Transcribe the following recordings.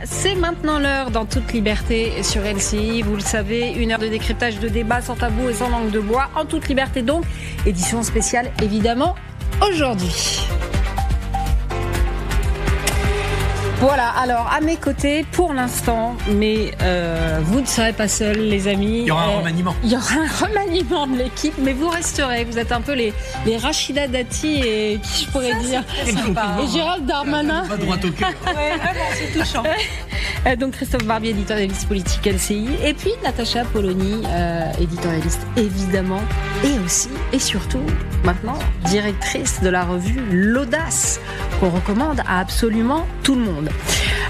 c'est maintenant l'heure dans toute liberté sur LCI. Vous le savez, 1 heure de décryptage, de débat sans tabou et sans langue de bois, en toute liberté donc. Édition spéciale évidemment aujourd'hui. Voilà, alors à mes côtés pour l'instant, mais vous ne serez pas seuls les amis. Il y aura un remaniement. Il y aura un remaniement de l'équipe, mais vous resterez. Vous êtes un peu les Rachida Dati et qui je pourrais dire et Gérald Darmanin. Pas droit au cœur. Ouais, vraiment, c'est touchant. Donc Christophe Barbier, éditorialiste politique LCI, et puis Natacha Polony, éditorialiste évidemment, et aussi et surtout maintenant directrice de la revue L'Audace, qu'on recommande à absolument tout le monde.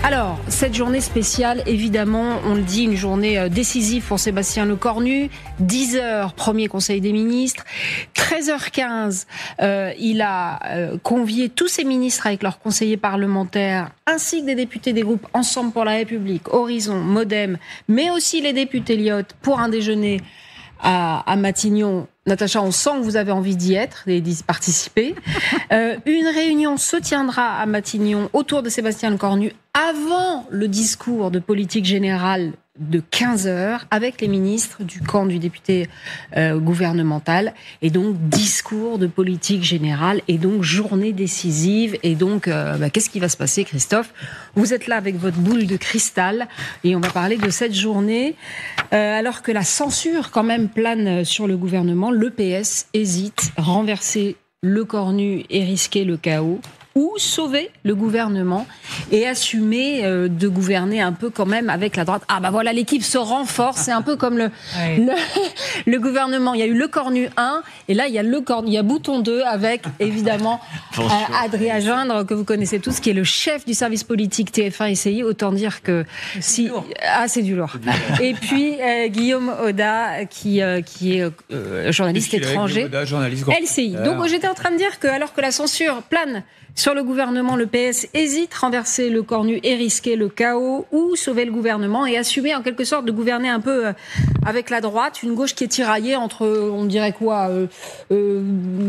Alors, cette journée spéciale, évidemment, on le dit, une journée décisive pour Sébastien Lecornu. 10h, premier conseil des ministres. 13h15, il a convié tous ses ministres avec leurs conseillers parlementaires, ainsi que des députés des groupes Ensemble pour la République, Horizon, Modem, mais aussi les députés Lyot, pour un déjeuner à Matignon. Natacha, on sent que vous avez envie d'y être et d'y participer. Une réunion se tiendra à Matignon autour de Sébastien Lecornu avant le discours de politique générale de 15h avec les ministres du camp du député gouvernemental, et donc discours de politique générale et donc journée décisive. Et donc qu'est-ce qui va se passer, Christophe? Vous êtes là avec votre boule de cristal et on va parler de cette journée alors que la censure quand même plane sur le gouvernement. Le PS hésite, renverser Lecornu et risquer le chaos, ou sauver le gouvernement et assumer de gouverner un peu quand même avec la droite. Ah bah voilà, l'équipe se renforce, c'est un peu comme le gouvernement. Il y a eu Lecornu 1 et là il y a Bouton 2 avec évidemment Adrien Gindre, que vous connaissez tous, qui est le chef du service politique TF1 SCI. Autant dire que c'est du lourd. Et puis Guillaume Oda qui est journaliste étranger, journaliste LCI. Donc j'étais en train de dire que alors que la censure plane sur le gouvernement, le PS hésite, renverser Lecornu et risquer le chaos, ou sauver le gouvernement et assumer en quelque sorte de gouverner un peu avec la droite, une gauche qui est tiraillée entre, on dirait quoi,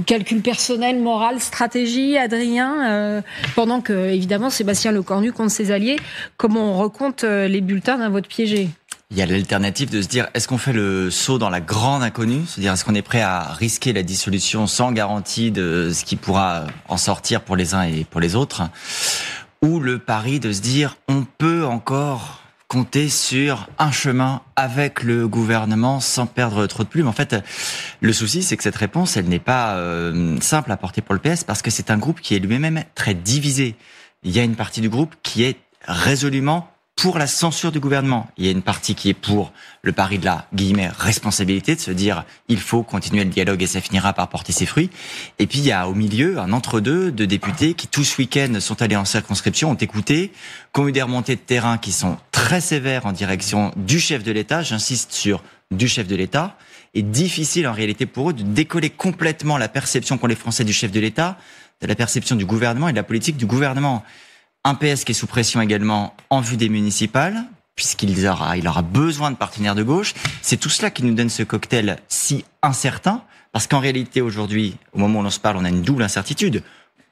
calcul personnel, moral, stratégie, Adrien, pendant que évidemment Sébastien Lecornu compte ses alliés. Comment on recompte les bulletins d'un vote piégé? Il y a l'alternative de se dire, est-ce qu'on fait le saut dans la grande inconnue? C'est-à-dire, est-ce qu'on est prêt à risquer la dissolution sans garantie de ce qui pourra en sortir pour les uns et pour les autres? Ou le pari de se dire, on peut encore compter sur un chemin avec le gouvernement sans perdre trop de plumes. En fait, le souci, c'est que cette réponse, elle n'est pas simple à porter pour le PS, parce que c'est un groupe qui est lui-même très divisé. Il y a une partie du groupe qui est résolument pour la censure du gouvernement. Il y a une partie qui est pour le pari de la responsabilité, de se dire il faut continuer le dialogue et ça finira par porter ses fruits. Et puis il y a au milieu un entre-deux de députés qui tout ce week-end sont allés en circonscription, ont écouté, qui ont eu des remontées de terrain qui sont très sévères en direction du chef de l'État. J'insiste sur du chef de l'État. Et difficile en réalité pour eux de décoller complètement la perception qu'ont les Français du chef de l'État, de la perception du gouvernement et de la politique du gouvernement. Un PS qui est sous pression également en vue des municipales, puisqu'il aura besoin de partenaires de gauche. C'est tout cela qui nous donne ce cocktail si incertain, parce qu'en réalité, aujourd'hui, au moment où l'on se parle, on a une double incertitude.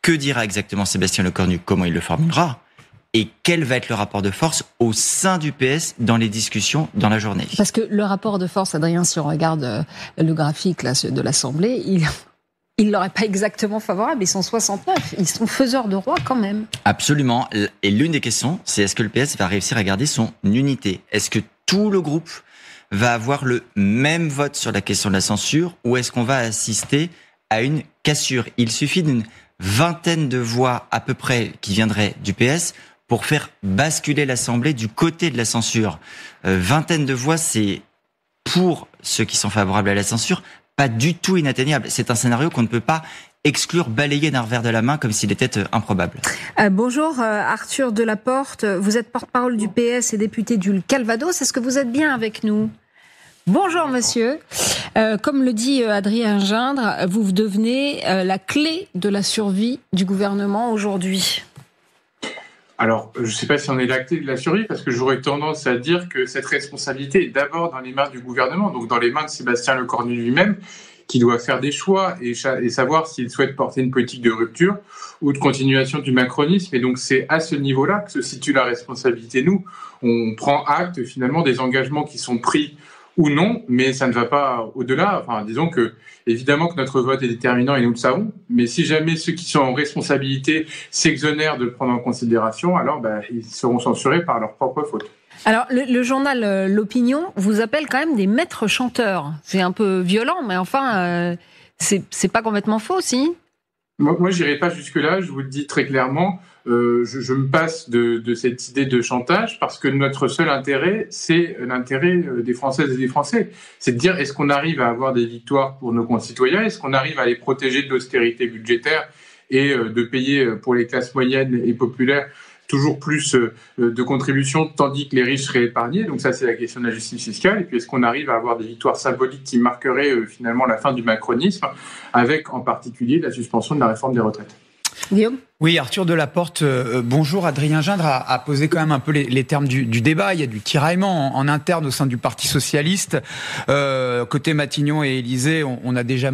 Que dira exactement Sébastien Lecornu? Comment il le formulera? Et quel va être le rapport de force au sein du PS dans les discussions dans la journée? Parce que le rapport de force, Adrien, si on regarde le graphique là, de l'Assemblée, ils ne leur est pas exactement favorable, ils sont 69, ils sont faiseurs de roi quand même. Absolument, et l'une des questions, c'est est-ce que le PS va réussir à garder son unité? Est-ce que tout le groupe va avoir le même vote sur la question de la censure, ou est-ce qu'on va assister à une cassure? Il suffit d'une vingtaine de voix à peu près qui viendraient du PS pour faire basculer l'Assemblée du côté de la censure. Vingtaine de voix, c'est pour ceux qui sont favorables à la censure, pas du tout inatteignable. C'est un scénario qu'on ne peut pas exclure, balayer d'un revers de la main comme s'il était improbable. Bonjour Arthur Delaporte, vous êtes porte-parole du PS et député du Calvados. Est-ce que vous êtes bien avec nous? Bonjour monsieur. Comme le dit Adrien Gindre, vous devenez la clé de la survie du gouvernement aujourd'hui. Alors, je ne sais pas si on est la clé de la survie, parce que j'aurais tendance à dire que cette responsabilité est d'abord dans les mains du gouvernement, donc dans les mains de Sébastien Lecornu lui-même, qui doit faire des choix et savoir s'il souhaite porter une politique de rupture ou de continuation du macronisme. Et donc c'est à ce niveau-là que se situe la responsabilité. Nous, on prend acte finalement des engagements qui sont pris ou non, mais ça ne va pas au-delà. Enfin, disons que, évidemment que notre vote est déterminant et nous le savons, mais si jamais ceux qui sont en responsabilité s'exonèrent de le prendre en considération, alors ils seront censurés par leur propre faute. Alors, le journal L'Opinion vous appelle quand même des maîtres chanteurs. C'est un peu violent, mais enfin, c'est pas complètement faux, si ? Moi, j'irai pas jusque-là, je vous le dis très clairement. Je me passe de cette idée de chantage parce que notre seul intérêt, c'est l'intérêt des Françaises et des Français. C'est de dire, est-ce qu'on arrive à avoir des victoires pour nos concitoyens ? Est-ce qu'on arrive à les protéger de l'austérité budgétaire et de payer pour les classes moyennes et populaires toujours plus de contributions, tandis que les riches seraient épargnés. Donc ça, c'est la question de la justice fiscale. Et puis, est-ce qu'on arrive à avoir des victoires symboliques qui marqueraient finalement la fin du macronisme, avec en particulier la suspension de la réforme des retraites ? Guillaume ? Oui, Arthur Delaporte, bonjour. Adrien Gindre a posé quand même un peu les termes du débat. Il y a du tiraillement en interne au sein du Parti socialiste. Côté Matignon et Élysée, on a déjà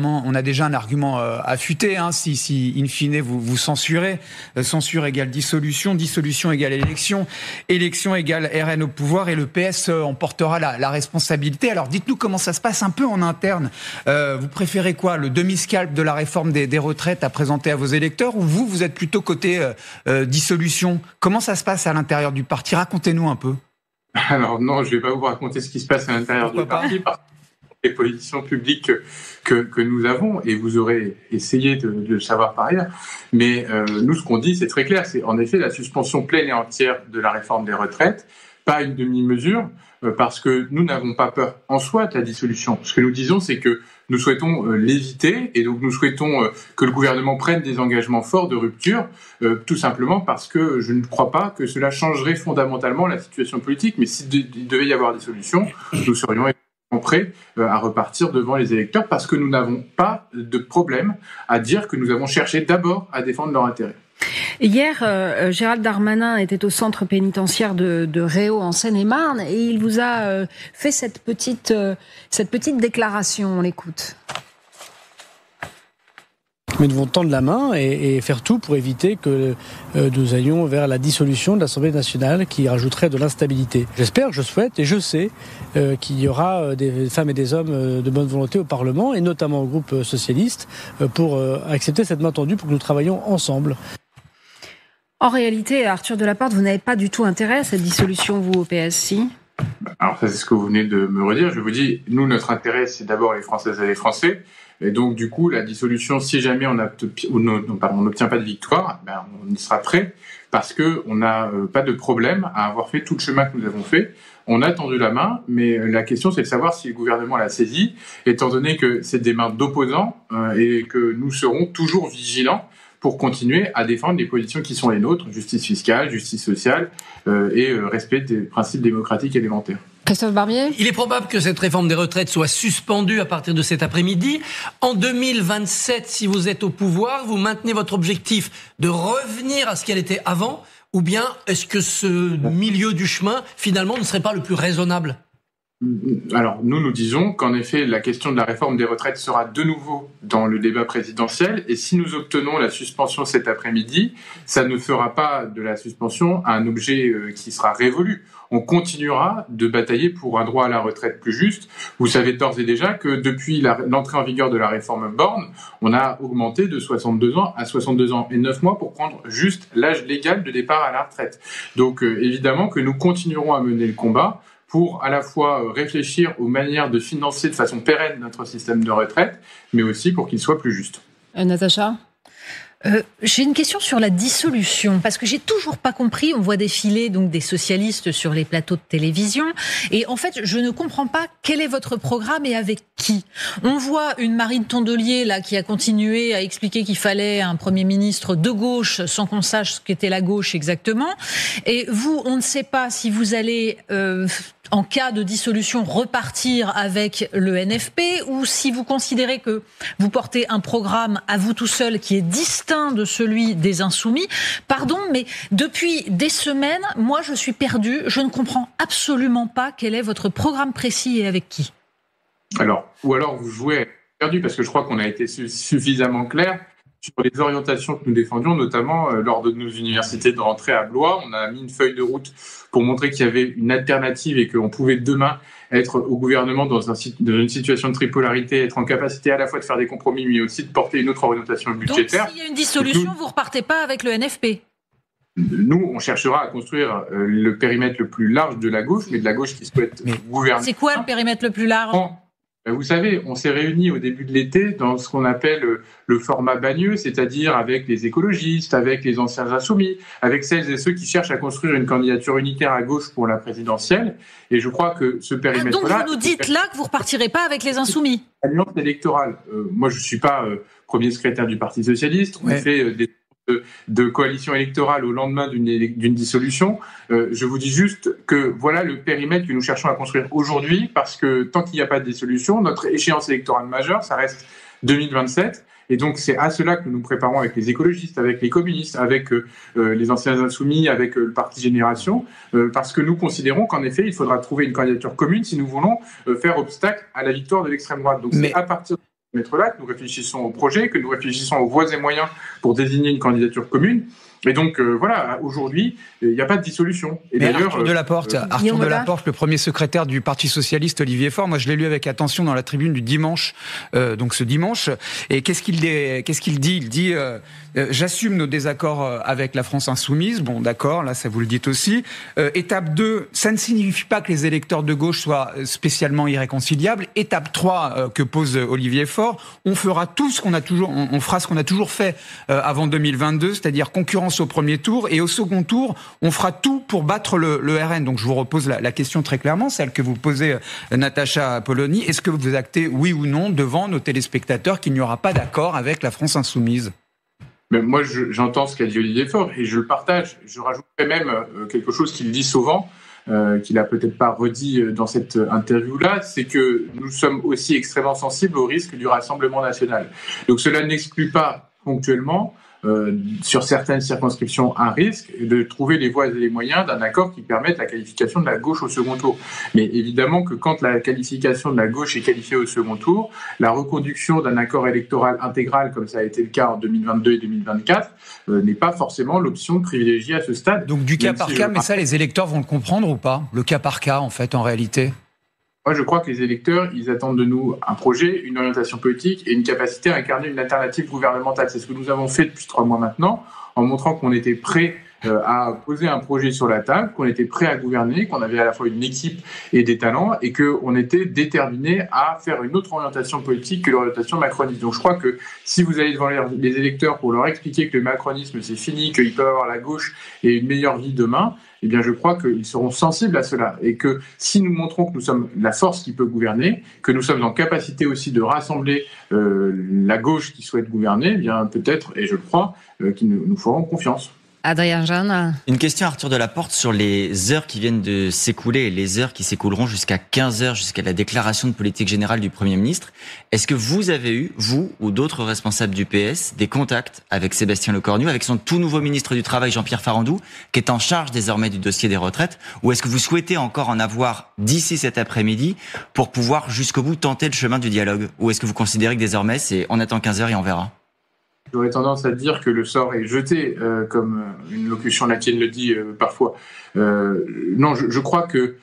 un argument affûté. Si in fine vous censurez, censure égale dissolution, dissolution égale élection, élection égale RN au pouvoir et le PS en portera la responsabilité. Alors dites-nous comment ça se passe un peu en interne. Vous préférez quoi, le demi-scalp de la réforme des retraites à présenter à vos électeurs, ou vous êtes plutôt côté dissolution? Comment ça se passe à l'intérieur du parti? Racontez-nous un peu. Alors non, je ne vais pas vous raconter ce qui se passe à l'intérieur du parti, parce que les positions publiques que nous avons, et vous aurez essayé de le savoir par ailleurs, mais nous, ce qu'on dit, c'est très clair, c'est en effet la suspension pleine et entière de la réforme des retraites, pas une demi-mesure, parce que nous n'avons pas peur en soi de la dissolution. Ce que nous disons, c'est que nous souhaitons l'éviter, et donc nous souhaitons que le gouvernement prenne des engagements forts de rupture, tout simplement parce que je ne crois pas que cela changerait fondamentalement la situation politique. Mais s'il devait y avoir des solutions, nous serions prêts à repartir devant les électeurs, parce que nous n'avons pas de problème à dire que nous avons cherché d'abord à défendre leurs intérêts. Hier, Gérald Darmanin était au centre pénitentiaire de Réau en Seine-et-Marne, et il vous a fait cette petite déclaration. On l'écoute. Mais nous devons tendre la main et faire tout pour éviter que nous allions vers la dissolution de l'Assemblée nationale qui rajouterait de l'instabilité. J'espère, je souhaite et je sais qu'il y aura des femmes et des hommes de bonne volonté au Parlement, et notamment au groupe socialiste, pour accepter cette main tendue pour que nous travaillions ensemble. En réalité, Arthur Delaporte, vous n'avez pas du tout intérêt à cette dissolution, vous, au PS, si ? Alors ça, c'est ce que vous venez de me redire. Je vous dis, nous, notre intérêt, c'est d'abord les Françaises et les Français. Et donc, du coup, la dissolution, si jamais on n'obtient pas de victoire, on y sera prêt, parce qu'on n'a pas de problème à avoir fait tout le chemin que nous avons fait. On a tendu la main, mais la question, c'est de savoir si le gouvernement l'a saisi, étant donné que c'est des mains d'opposants et que nous serons toujours vigilants pour continuer à défendre les positions qui sont les nôtres, justice fiscale, justice sociale et respect des principes démocratiques élémentaires. Christophe Barbier ? Il est probable que cette réforme des retraites soit suspendue à partir de cet après-midi. En 2027, si vous êtes au pouvoir, vous maintenez votre objectif de revenir à ce qu'elle était avant, ou bien est-ce que ce milieu du chemin, finalement, ne serait pas le plus raisonnable ? Alors, nous disons qu'en effet, la question de la réforme des retraites sera de nouveau dans le débat présidentiel, et si nous obtenons la suspension cet après-midi, ça ne fera pas de la suspension un objet qui sera révolu. On continuera de batailler pour un droit à la retraite plus juste. Vous savez d'ores et déjà que depuis l'entrée en vigueur de la réforme Borne, on a augmenté de 62 ans à 62 ans et 9 mois pour prendre juste l'âge légal de départ à la retraite. Donc évidemment que nous continuerons à mener le combat pour à la fois réfléchir aux manières de financer de façon pérenne notre système de retraite, mais aussi pour qu'il soit plus juste. Natacha ? J'ai une question sur la dissolution, parce que j'ai toujours pas compris. On voit défiler donc des socialistes sur les plateaux de télévision, et en fait, je ne comprends pas quel est votre programme et avec qui. On voit une Marine Tondelier là qui a continué à expliquer qu'il fallait un Premier ministre de gauche sans qu'on sache ce qu'était la gauche exactement. Et vous, on ne sait pas si vous allez en cas de dissolution, repartir avec le NFP, ou si vous considérez que vous portez un programme à vous tout seul qui est distinct de celui des Insoumis. Pardon, mais depuis des semaines, moi je suis perdue, je ne comprends absolument pas quel est votre programme précis et avec qui. Alors, ou alors vous jouez perdu, parce que je crois qu'on a été suffisamment clair sur les orientations que nous défendions, notamment lors de nos universités de rentrée à Blois. On a mis une feuille de route pour montrer qu'il y avait une alternative et qu'on pouvait demain être au gouvernement dans une situation de tripolarité, être en capacité à la fois de faire des compromis, mais aussi de porter une autre orientation budgétaire. Donc s'il y a une dissolution, vous ne repartez pas avec le NFP ? Nous, on cherchera à construire le périmètre le plus large de la gauche, mais de la gauche qui souhaite gouverner. C'est quoi le périmètre le plus large ? Vous savez, on s'est réunis au début de l'été dans ce qu'on appelle le format bagneux, c'est-à-dire avec les écologistes, avec les anciens insoumis, avec celles et ceux qui cherchent à construire une candidature unitaire à gauche pour la présidentielle. Et je crois que ce périmètre-là... Donc vous nous dites là que vous ne repartirez pas avec les insoumis ? Alliance électorale. Moi, je ne suis pas premier secrétaire du Parti socialiste. On fait de coalition électorale au lendemain d'une dissolution. Je vous dis juste que voilà le périmètre que nous cherchons à construire aujourd'hui, parce que tant qu'il n'y a pas de dissolution, notre échéance électorale majeure, ça reste 2027. Et donc c'est à cela que nous nous préparons avec les écologistes, avec les communistes, avec les anciens insoumis, avec le Parti Génération, parce que nous considérons qu'en effet, il faudra trouver une candidature commune si nous voulons faire obstacle à la victoire de l'extrême droite. Donc c'est à partir là que nous réfléchissons au projet, que nous réfléchissons aux voies et moyens pour désigner une candidature commune. Et donc, voilà, aujourd'hui, il n'y a pas de dissolution. Et mais Arthur Delaporte, le premier secrétaire du Parti Socialiste, Olivier Faure, moi je l'ai lu avec attention dans la tribune du dimanche, donc ce dimanche, et qu'est-ce qu'il dit ? Il dit j'assume nos désaccords avec la France Insoumise, bon d'accord, là ça vous le dites aussi. Étape 2, ça ne signifie pas que les électeurs de gauche soient spécialement irréconciliables. Étape 3 que pose Olivier Faure, on fera tout ce qu'on a toujours, on fera ce qu'on a toujours fait avant 2022, c'est-à-dire concurrence au premier tour, et au second tour, on fera tout pour battre le RN. Donc je vous repose la question très clairement, celle que vous posez, Natacha Polony. Est-ce que vous actez, oui ou non, devant nos téléspectateurs, qu'il n'y aura pas d'accord avec la France Insoumise ? Mais moi, j'entends ce qu'a dit Olivier Faure et je le partage. Je rajouterais même quelque chose qu'il dit souvent, qu'il n'a peut-être pas redit dans cette interview-là, c'est que nous sommes aussi extrêmement sensibles au risque du Rassemblement national. Donc cela n'exclut pas ponctuellement sur certaines circonscriptions un risque de trouver les voies et les moyens d'un accord qui permette la qualification de la gauche au second tour. Mais évidemment que quand la qualification de la gauche est qualifiée au second tour, la reconduction d'un accord électoral intégral, comme ça a été le cas en 2022 et 2024, n'est pas forcément l'option privilégiée à ce stade. Donc du cas par cas, mais ça les électeurs vont le comprendre ou pas ? Le cas par cas, en fait, en réalité ? Moi, je crois que les électeurs, ils attendent de nous un projet, une orientation politique et une capacité à incarner une alternative gouvernementale. C'est ce que nous avons fait depuis 3 mois maintenant, en montrant qu'on était prêt à poser un projet sur la table, qu'on était prêt à gouverner, qu'on avait à la fois une équipe et des talents, et qu'on était déterminé à faire une autre orientation politique que l'orientation macroniste. Donc je crois que si vous allez devant les électeurs pour leur expliquer que le macronisme c'est fini, qu'ils peuvent avoir la gauche et une meilleure vie demain, eh bien je crois qu'ils seront sensibles à cela. Et que si nous montrons que nous sommes la force qui peut gouverner, que nous sommes en capacité aussi de rassembler la gauche qui souhaite gouverner, eh bien peut-être, et je le crois, qu'ils nous feront confiance. Adrien Jeanne. Une question, Arthur Delaporte, sur les heures qui viennent de s'écouler et les heures qui s'écouleront jusqu'à 15 heures, jusqu'à la déclaration de politique générale du Premier ministre. Est-ce que vous avez eu, vous ou d'autres responsables du PS, des contacts avec Sébastien Lecornu, avec son tout nouveau ministre du Travail, Jean-Pierre Farandou, qui est en charge désormais du dossier des retraites, ou est-ce que vous souhaitez encore en avoir d'ici cet après-midi pour pouvoir jusqu'au bout tenter le chemin du dialogue ? Ou est-ce que vous considérez que désormais c'est on attend 15 heures et on verra ? J'aurais tendance à dire que le sort est jeté, comme une locution latine le dit parfois. Non, je crois que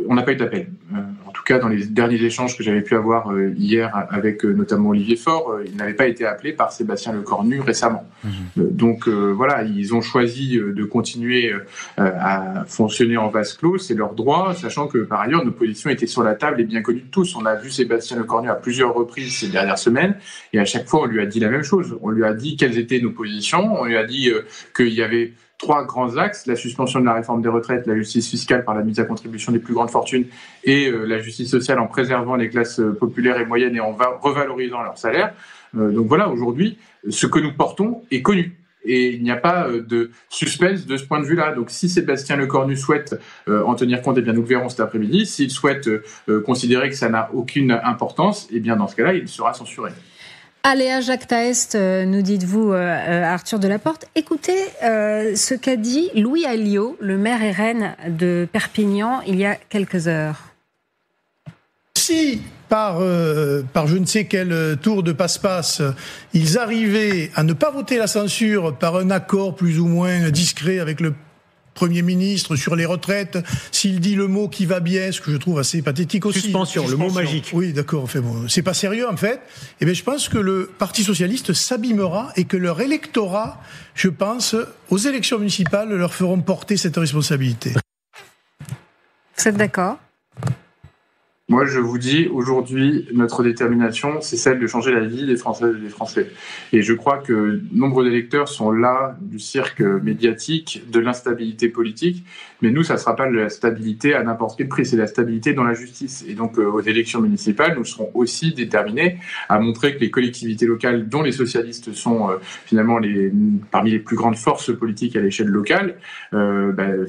on n'a pas eu d'appel. En tout cas, dans les derniers échanges que j'avais pu avoir hier avec notamment Olivier Faure, il n'avait pas été appelé par Sébastien Lecornu récemment. Donc voilà, ils ont choisi de continuer à fonctionner en vase clos, c'est leur droit, sachant que par ailleurs nos positions étaient sur la table et bien connues de tous. On a vu Sébastien Lecornu à plusieurs reprises ces dernières semaines et à chaque fois on lui a dit la même chose. On lui a dit quelles étaient nos positions, on lui a dit qu'il y avait 3 grands axes, la suspension de la réforme des retraites, la justice fiscale par la mise à contribution des plus grandes fortunes et la justice sociale en préservant les classes populaires et moyennes et en revalorisant leurs salaires. Donc voilà, aujourd'hui, ce que nous portons est connu. Et il n'y a pas de suspense de ce point de vue-là. Donc si Sébastien Lecornu souhaite en tenir compte, eh bien nous le verrons cet après-midi. S'il souhaite considérer que ça n'a aucune importance, eh bien dans ce cas-là, il sera censuré. Aléa Jacques Taest, nous dites-vous, Arthur Delaporte. Écoutez ce qu'a dit Louis Alliot, le maire RN de Perpignan, il y a quelques heures. Si si par je ne sais quel tour de passe-passe, ils arrivaient à ne pas voter la censure par un accord plus ou moins discret avec le Premier ministre sur les retraites, s'il dit le mot qui va bien, ce que je trouve assez pathétique aussi. Suspension, le mot magique. Oui, d'accord, enfin bon, c'est pas sérieux en fait. Eh bien, je pense que le Parti socialiste s'abîmera et que leur électorat, je pense, aux élections municipales, leur feront porter cette responsabilité. Vous êtes d'accord ? Moi, je vous dis, aujourd'hui, notre détermination, c'est celle de changer la vie des Françaises et des Français. Et je crois que nombre d'électeurs sont là du cirque médiatique, de l'instabilité politique. Mais nous, ça ne sera pas la stabilité à n'importe quel prix, c'est la stabilité dans la justice. Et donc, aux élections municipales, nous serons aussi déterminés à montrer que les collectivités locales, dont les socialistes sont finalement parmi les plus grandes forces politiques à l'échelle locale,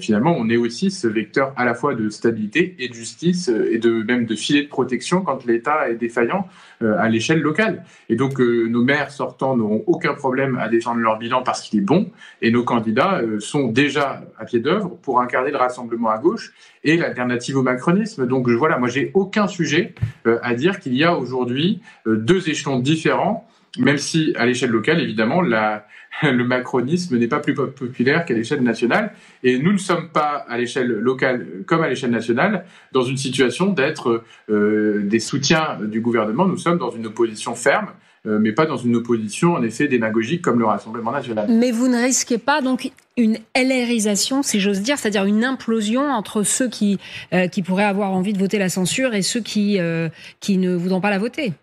finalement, on est aussi ce vecteur à la fois de stabilité et de justice et même de filet de protection quand l'État est défaillant à l'échelle locale. Et donc, nos maires sortants n'auront aucun problème à défendre leur bilan parce qu'il est bon, et nos candidats sont déjà à pied d'œuvre pour incarner le rassemblement à gauche et l'alternative au macronisme. Donc voilà, moi j'ai aucun sujet à dire qu'il y a aujourd'hui deux échelons différents, même si à l'échelle locale, évidemment, le macronisme n'est pas plus populaire qu'à l'échelle nationale. Et nous ne sommes pas, à l'échelle locale comme à l'échelle nationale, dans une situation d'être des soutiens du gouvernement. Nous sommes dans une opposition ferme, mais pas dans une opposition, en effet, démagogique comme le Rassemblement national. Mais vous ne risquez pas donc une LRisation, si j'ose dire, c'est-à-dire une implosion entre ceux qui pourraient avoir envie de voter la censure et ceux qui ne voudront pas la voter.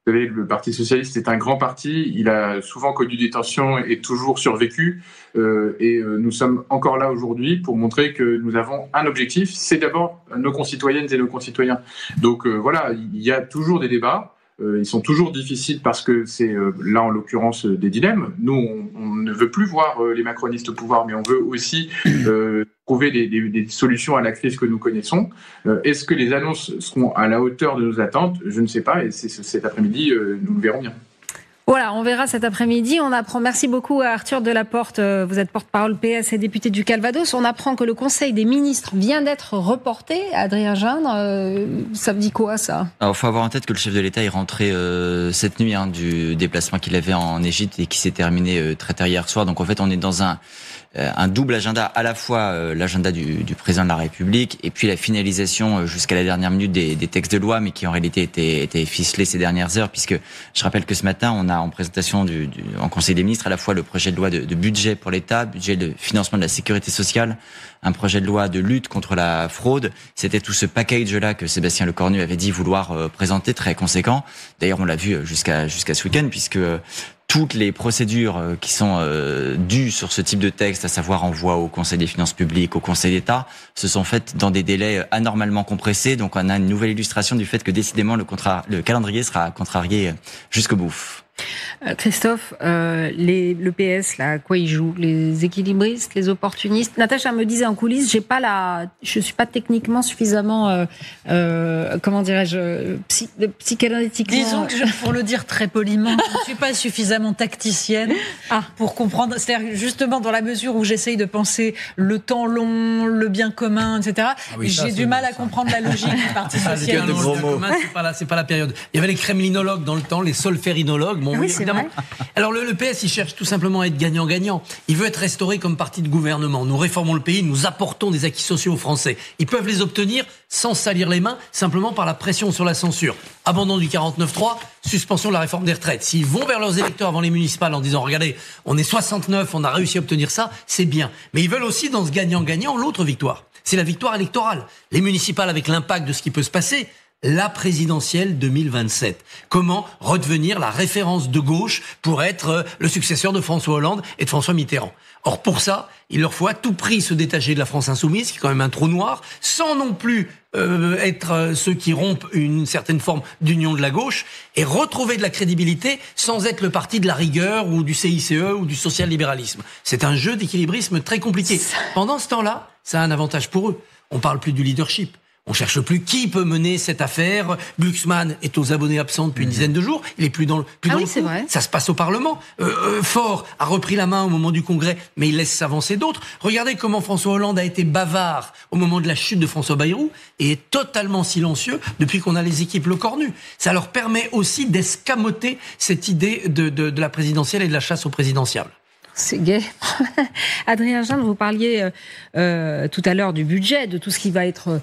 Vous savez, le Parti socialiste est un grand parti, il a souvent connu des tensions et toujours survécu. Nous sommes encore là aujourd'hui pour montrer que nous avons un objectif, c'est d'abord nos concitoyennes et nos concitoyens. Donc voilà, il y a toujours des débats. Ils sont toujours difficiles parce que c'est là en l'occurrence des dilemmes. Nous, on ne veut plus voir les macronistes au pouvoir, mais on veut aussi trouver des solutions à la crise que nous connaissons. Est-ce que les annonces seront à la hauteur de nos attentes ? Je ne sais pas, et cet après-midi, nous le verrons bien. Voilà, on verra cet après-midi. On apprend, merci beaucoup à Arthur Delaporte, vous êtes porte-parole PS et député du Calvados. On apprend que le Conseil des ministres vient d'être reporté. Adrien Gindre, ça me dit quoi ça ? Alors, il faut avoir en tête que le chef de l'État est rentré cette nuit du déplacement qu'il avait en Égypte et qui s'est terminé très tard hier soir. Donc en fait, on est dans un double agenda, à la fois l'agenda du président de la République et puis la finalisation jusqu'à la dernière minute des textes de loi, mais qui en réalité étaient ficelés ces dernières heures, puisque je rappelle que ce matin, on a en présentation en Conseil des ministres à la fois le projet de loi de budget pour l'État, budget de financement de la sécurité sociale, un projet de loi de lutte contre la fraude. C'était tout ce package-là que Sébastien Lecornu avait dit vouloir présenter, très conséquent. D'ailleurs, on l'a vu jusqu'à ce week-end, puisque toutes les procédures qui sont dues sur ce type de texte, à savoir envoi au Conseil des finances publiques, au Conseil d'État, se sont faites dans des délais anormalement compressés. Donc on a une nouvelle illustration du fait que décidément le calendrier sera contrarié jusqu'au bout. Christophe, le PS, là, à quoi ils jouent ? Les équilibristes, les opportunistes ? Natacha me disait en coulisses, je suis pas techniquement suffisamment, comment dirais-je, psychanalytiquement. Disons que, pour le dire très poliment, je ne suis pas suffisamment tacticienne pour comprendre. C'est-à-dire justement dans la mesure où j'essaye de penser le temps long, le bien commun, etc. J'ai du mal à comprendre la logique du Parti socialiste. C'est pas la période. Il y avait les kremlinologues dans le temps, les solférinologues. Bon, oui, évidemment. Alors le PS, il cherche tout simplement à être gagnant-gagnant. Il veut être restauré comme parti de gouvernement. Nous réformons le pays, nous apportons des acquis sociaux aux Français. Ils peuvent les obtenir sans salir les mains, simplement par la pression sur la censure. Abandon du 49.3, suspension de la réforme des retraites. S'ils vont vers leurs électeurs avant les municipales en disant « Regardez, on est 69, on a réussi à obtenir ça », c'est bien. Mais ils veulent aussi, dans ce gagnant-gagnant, l'autre victoire. C'est la victoire électorale. Les municipales, avec l'impact de ce qui peut se passer, la présidentielle 2027. Comment redevenir la référence de gauche pour être le successeur de François Hollande et de François Mitterrand. Or, pour ça, il leur faut à tout prix se détacher de la France insoumise, qui est quand même un trou noir, sans non plus être ceux qui rompent une certaine forme d'union de la gauche, et retrouver de la crédibilité sans être le parti de la rigueur ou du CICE ou du social-libéralisme. C'est un jeu d'équilibrisme très compliqué. Pendant ce temps-là, ça a un avantage pour eux. On parle plus du leadership. On cherche plus qui peut mener cette affaire. Glucksmann est aux abonnés absents depuis une dizaine de jours. Il est plus dans le c'est coup. vrai. Ça se passe au Parlement. Faure a repris la main au moment du Congrès, mais il laisse s'avancer d'autres. Regardez comment François Hollande a été bavard au moment de la chute de François Bayrou et est totalement silencieux depuis qu'on a les équipes le corps nu. Ça leur permet aussi d'escamoter cette idée de la présidentielle et de la chasse au présidentiable. C'est gai. Adrien Gindre, vous parliez tout à l'heure du budget, de tout ce qui va être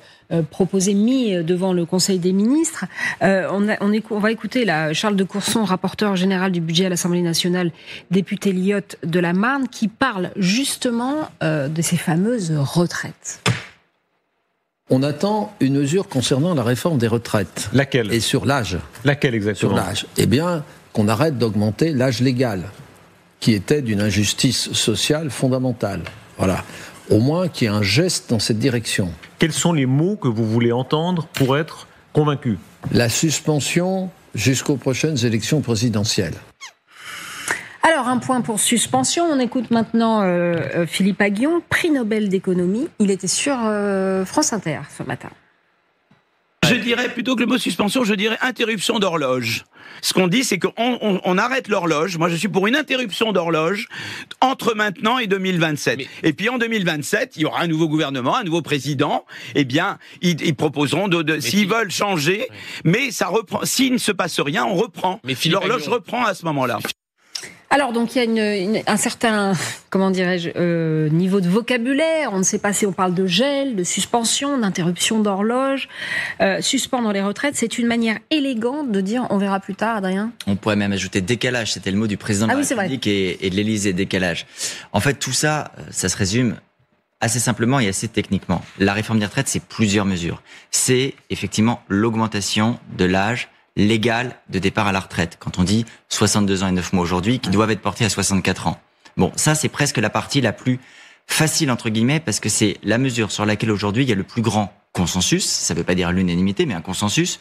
proposé, mis devant le Conseil des ministres. On va écouter là, Charles de Courson, rapporteur général du budget à l'Assemblée nationale, député Lyotte de la Marne, qui parle justement de ces fameuses retraites. On attend une mesure concernant la réforme des retraites. Laquelle ? Et sur l'âge. Laquelle exactement ? Sur l'âge. Eh bien, qu'on arrête d'augmenter l'âge légal, qui était d'une injustice sociale fondamentale. Voilà. Au moins qu'il y ait un geste dans cette direction. Quels sont les mots que vous voulez entendre pour être convaincu ? La suspension jusqu'aux prochaines élections présidentielles. Alors, un point pour suspension. On écoute maintenant Philippe Aghion, prix Nobel d'économie. Il était sur France Inter ce matin. Je dirais, plutôt que le mot suspension, je dirais interruption d'horloge. Ce qu'on dit, c'est qu'on arrête l'horloge. Moi, je suis pour une interruption d'horloge entre maintenant et 2027. Et puis en 2027, il y aura un nouveau gouvernement, un nouveau président. Eh bien, ils proposeront s'ils veulent changer, mais ça reprend. S'il ne se passe rien, on reprend. L'horloge reprend à ce moment-là. Alors, donc, il y a un certain, comment dirais-je, niveau de vocabulaire. On ne sait pas si on parle de gel, de suspension, d'interruption d'horloge. Suspendre les retraites, c'est une manière élégante de dire on verra plus tard, Adrien. On pourrait même ajouter décalage. C'était le mot du président de la République et de l'Élysée, décalage. En fait, tout ça, ça se résume assez simplement et assez techniquement. La réforme des retraites, c'est plusieurs mesures. C'est effectivement l'augmentation de l'âge légal de départ à la retraite. Quand on dit 62 ans et 9 mois aujourd'hui, qui doivent être portés à 64 ans. Bon, ça, c'est presque la partie la plus facile, entre guillemets, parce que c'est la mesure sur laquelle aujourd'hui il y a le plus grand consensus. Ça ne veut pas dire l'unanimité, mais un consensus,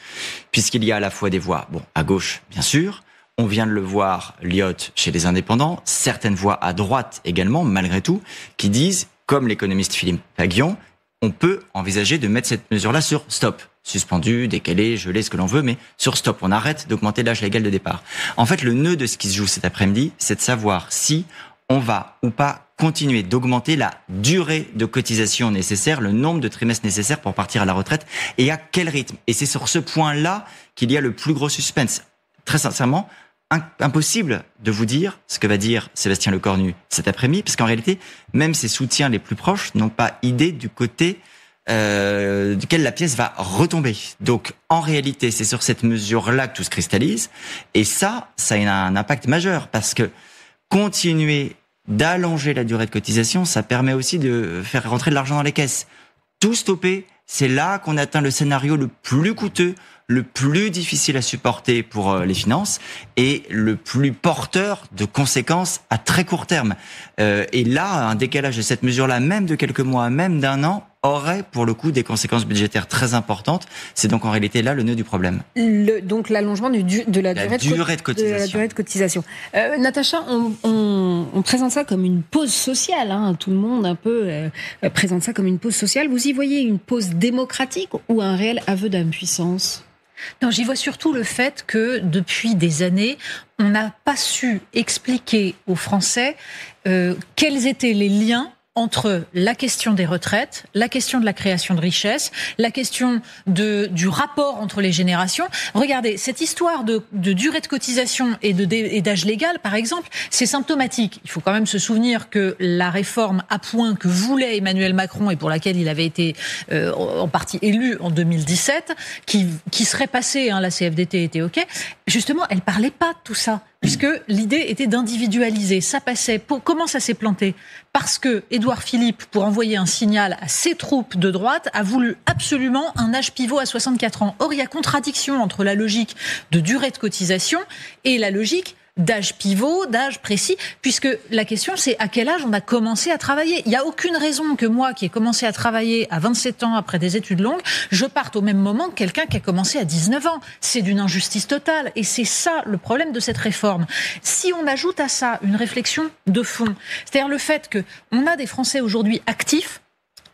puisqu'il y a à la fois des voix, à gauche, bien sûr. On vient de le voir, Lyotte, chez les indépendants. Certaines voix à droite également, malgré tout, qui disent, comme l'économiste Philippe Aghion, on peut envisager de mettre cette mesure-là sur stop. Suspendu, décalé, gelé, ce que l'on veut, mais sur stop. On arrête d'augmenter l'âge légal de départ. En fait, le nœud de ce qui se joue cet après-midi, c'est de savoir si on va ou pas continuer d'augmenter la durée de cotisation nécessaire, le nombre de trimestres nécessaires pour partir à la retraite, et à quel rythme. Et c'est sur ce point-là qu'il y a le plus gros suspense. Très sincèrement, impossible de vous dire ce que va dire Sébastien Lecornu cet après-midi, parce qu'en réalité, même ses soutiens les plus proches n'ont pas idée du côté duquel la pièce va retomber. Donc, en réalité, c'est sur cette mesure-là que tout se cristallise. Et ça a un impact majeur, parce que continuer d'allonger la durée de cotisation, ça permet aussi de faire rentrer de l'argent dans les caisses. Tout stopper, c'est là qu'on atteint le scénario le plus coûteux, le plus difficile à supporter pour les finances et le plus porteur de conséquences à très court terme. Et là, un décalage de cette mesure-là, même de quelques mois, même d'un an, aurait pour le coup des conséquences budgétaires très importantes. C'est donc en réalité là le nœud du problème. Donc l'allongement de la durée de cotisation. Natacha, on présente ça comme une pause sociale. Tout le monde un peu présente ça comme une pause sociale. Vous y voyez une pause démocratique ou un réel aveu d'impuissance ? Non, j'y vois surtout le fait que depuis des années, on n'a pas su expliquer aux Français quels étaient les liens entre la question des retraites, la question de la création de richesses, la question du rapport entre les générations. Regardez, cette histoire de durée de cotisation et d'âge légal, par exemple, c'est symptomatique. Il faut quand même se souvenir que la réforme à point que voulait Emmanuel Macron et pour laquelle il avait été en partie élu en 2017, qui serait passée, la CFDT était OK, justement, elle parlait pas de tout ça. Puisque l'idée était d'individualiser. Ça passait. Comment ça s'est planté ? Parce que Édouard Philippe, pour envoyer un signal à ses troupes de droite, a voulu absolument un âge pivot à 64 ans. Or, il y a contradiction entre la logique de durée de cotisation et la logique d'âge pivot, d'âge précis, puisque la question c'est à quel âge on a commencé à travailler. Il n'y a aucune raison que moi, qui ai commencé à travailler à 27 ans après des études longues, je parte au même moment que quelqu'un qui a commencé à 19 ans. C'est d'une injustice totale et c'est ça le problème de cette réforme. Si on ajoute à ça une réflexion de fond, c'est-à-dire le fait qu'on a des Français aujourd'hui actifs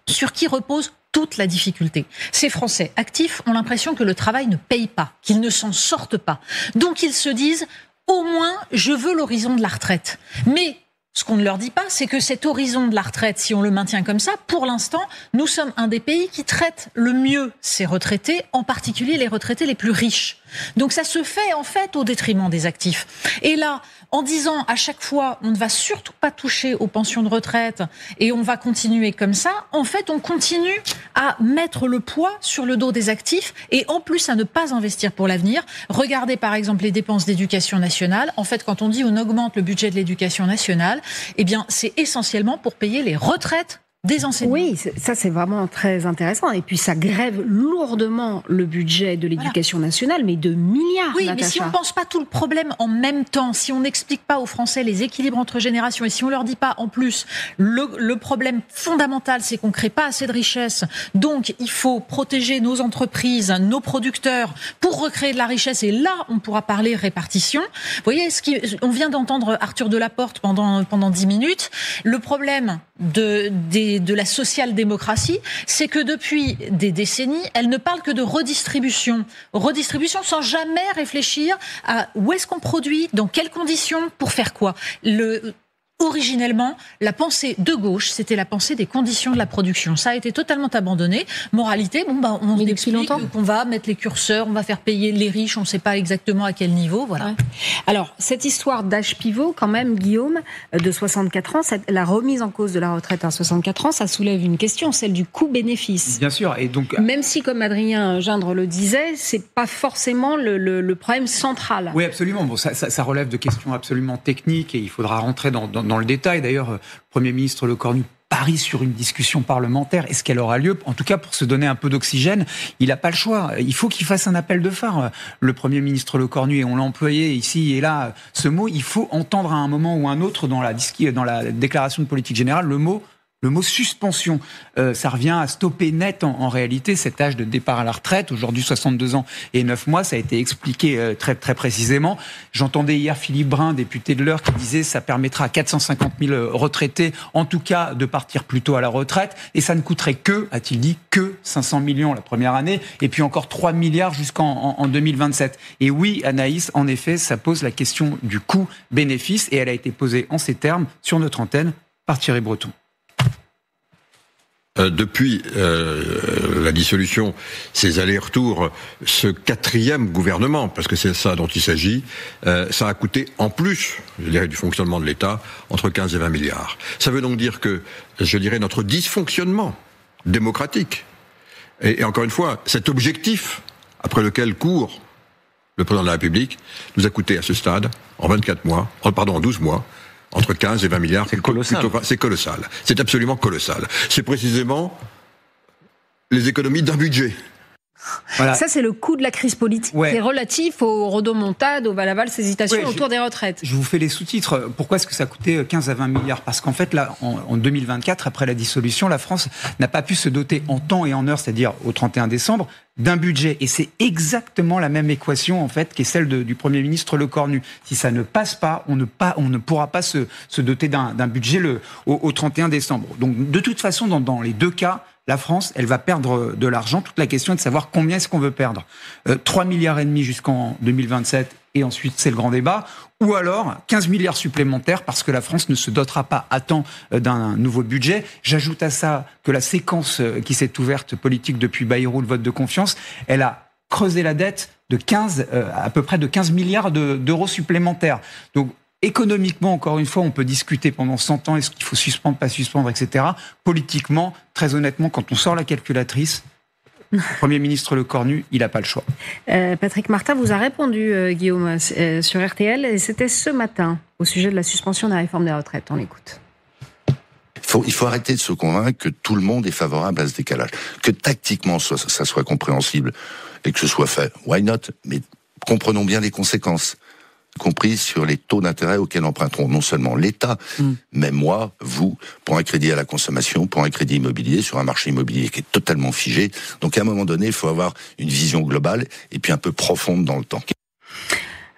sur qui repose toute la difficulté. Ces Français actifs ont l'impression que le travail ne paye pas, qu'ils ne s'en sortent pas. Donc ils se disent, au moins, je veux l'horizon de la retraite. Mais ce qu'on ne leur dit pas, c'est que cet horizon de la retraite, si on le maintient comme ça, pour l'instant, nous sommes un des pays qui traite le mieux ses retraités, en particulier les retraités les plus riches. Donc ça se fait en fait au détriment des actifs. Et là, en disant à chaque fois, on ne va surtout pas toucher aux pensions de retraite et on va continuer comme ça, en fait, on continue à mettre le poids sur le dos des actifs et en plus à ne pas investir pour l'avenir. Regardez par exemple les dépenses d'éducation nationale. En fait, quand on dit on augmente le budget de l'éducation nationale, eh bien, c'est essentiellement pour payer les retraites des enseignants. Oui, ça c'est vraiment très intéressant. Et puis ça grève lourdement le budget de l'éducation nationale, mais de milliards. Oui, Natacha. mais si on ne pense pas tout le problème en même temps, si on n'explique pas aux Français les équilibres entre générations et si on leur dit pas en plus le problème fondamental, c'est qu'on crée pas assez de richesse, donc il faut protéger nos entreprises, nos producteurs pour recréer de la richesse et là on pourra parler répartition. Vous voyez, on vient d'entendre Arthur Delaporte pendant 10 minutes. Le problème de la social-démocratie, c'est que depuis des décennies, elle ne parle que de redistribution. Redistribution sans jamais réfléchir à où est-ce qu'on produit, dans quelles conditions, pour faire quoi. Originellement, la pensée de gauche, c'était la pensée des conditions de la production. Ça a été totalement abandonné. Moralité, on explique qu'on va mettre les curseurs, on va faire payer les riches, on ne sait pas exactement à quel niveau, voilà. Ouais. Alors, cette histoire d'âge pivot, quand même, Guillaume, de 64 ans, la remise en cause de la retraite à 64 ans, ça soulève une question, celle du coût-bénéfice. Bien sûr, et donc... Même si, comme Adrien Gindre le disait, c'est pas forcément le problème central. Oui, absolument. Bon, ça relève de questions absolument techniques et il faudra rentrer dans le détail. D'ailleurs, le Premier ministre Lecornu parie sur une discussion parlementaire. Est-ce qu'elle aura lieu ? En tout cas, pour se donner un peu d'oxygène, il n'a pas le choix. Il faut qu'il fasse un appel de phare, le Premier ministre Lecornu, et on l'a employé ici et là, ce mot. Il faut entendre à un moment ou un autre dans la déclaration de politique générale le mot suspension. Ça revient à stopper net en réalité cet âge de départ à la retraite. Aujourd'hui, 62 ans et 9 mois, ça a été expliqué très, très précisément. J'entendais hier Philippe Brun, député de l'Eure, qui disait que ça permettra à 450 000 retraités, en tout cas, de partir plus tôt à la retraite. Et ça ne coûterait a-t-il dit, que 500 millions la première année, et puis encore 3 milliards jusqu'en 2027. Et oui, Anaïs, en effet, ça pose la question du coût-bénéfice, et elle a été posée en ces termes sur notre antenne par Thierry Breton. Depuis la dissolution, ces allers-retours, ce quatrième gouvernement, parce que c'est ça dont il s'agit, ça a coûté en plus, je dirais, du fonctionnement de l'État, entre 15 et 20 milliards. Ça veut donc dire que, je dirais, notre dysfonctionnement démocratique, et encore une fois, cet objectif après lequel court le président de la République, nous a coûté à ce stade, en 12 mois, entre 15 et 20 milliards. C'est colossal. C'est colossal. C'est absolument colossal. C'est précisément les économies d'un budget. Voilà. Ça, c'est le coût de la crise politique qui est relatif aux rodomontades, aux valses hésitations autour des retraites. Je vous fais les sous-titres. Pourquoi est-ce que ça a coûté 15 à 20 milliards ? Parce qu'en fait, là, en 2024, après la dissolution, la France n'a pas pu se doter en temps et en heure, c'est-à-dire au 31 décembre, d'un budget. Et c'est exactement la même équation, en fait, qui est celle du Premier ministre Lecornu. Si ça ne passe pas, on ne pourra pas se doter d'un budget au 31 décembre. Donc, de toute façon, dans les deux cas, la France, elle va perdre de l'argent. Toute la question est de savoir combien est-ce qu'on veut perdre. 3,5 milliards jusqu'en 2027 et ensuite c'est le grand débat. Ou alors 15 milliards supplémentaires parce que la France ne se dotera pas à temps d'un nouveau budget. J'ajoute à ça que la séquence qui s'est ouverte politique depuis Bayrou, le vote de confiance, elle a creusé la dette de à peu près de 15 milliards d'euros supplémentaires. Donc, économiquement, encore une fois, on peut discuter pendant 100 ans, est-ce qu'il faut suspendre, pas suspendre, etc. Politiquement, très honnêtement, quand on sort la calculatrice, le Premier ministre Lecornu, il n'a pas le choix. Patrick Martin vous a répondu, Guillaume, sur RTL, et c'était ce matin, au sujet de la suspension de la réforme des retraites. On l'écoute. Il faut arrêter de se convaincre que tout le monde est favorable à ce décalage. Que tactiquement, ça soit compréhensible et que ce soit fait, why not ? Mais comprenons bien les conséquences, compris sur les taux d'intérêt auxquels emprunteront non seulement l'État, mais moi, vous, pour un crédit à la consommation, pour un crédit immobilier, sur un marché immobilier qui est totalement figé. Donc à un moment donné, il faut avoir une vision globale et puis un peu profonde dans le temps.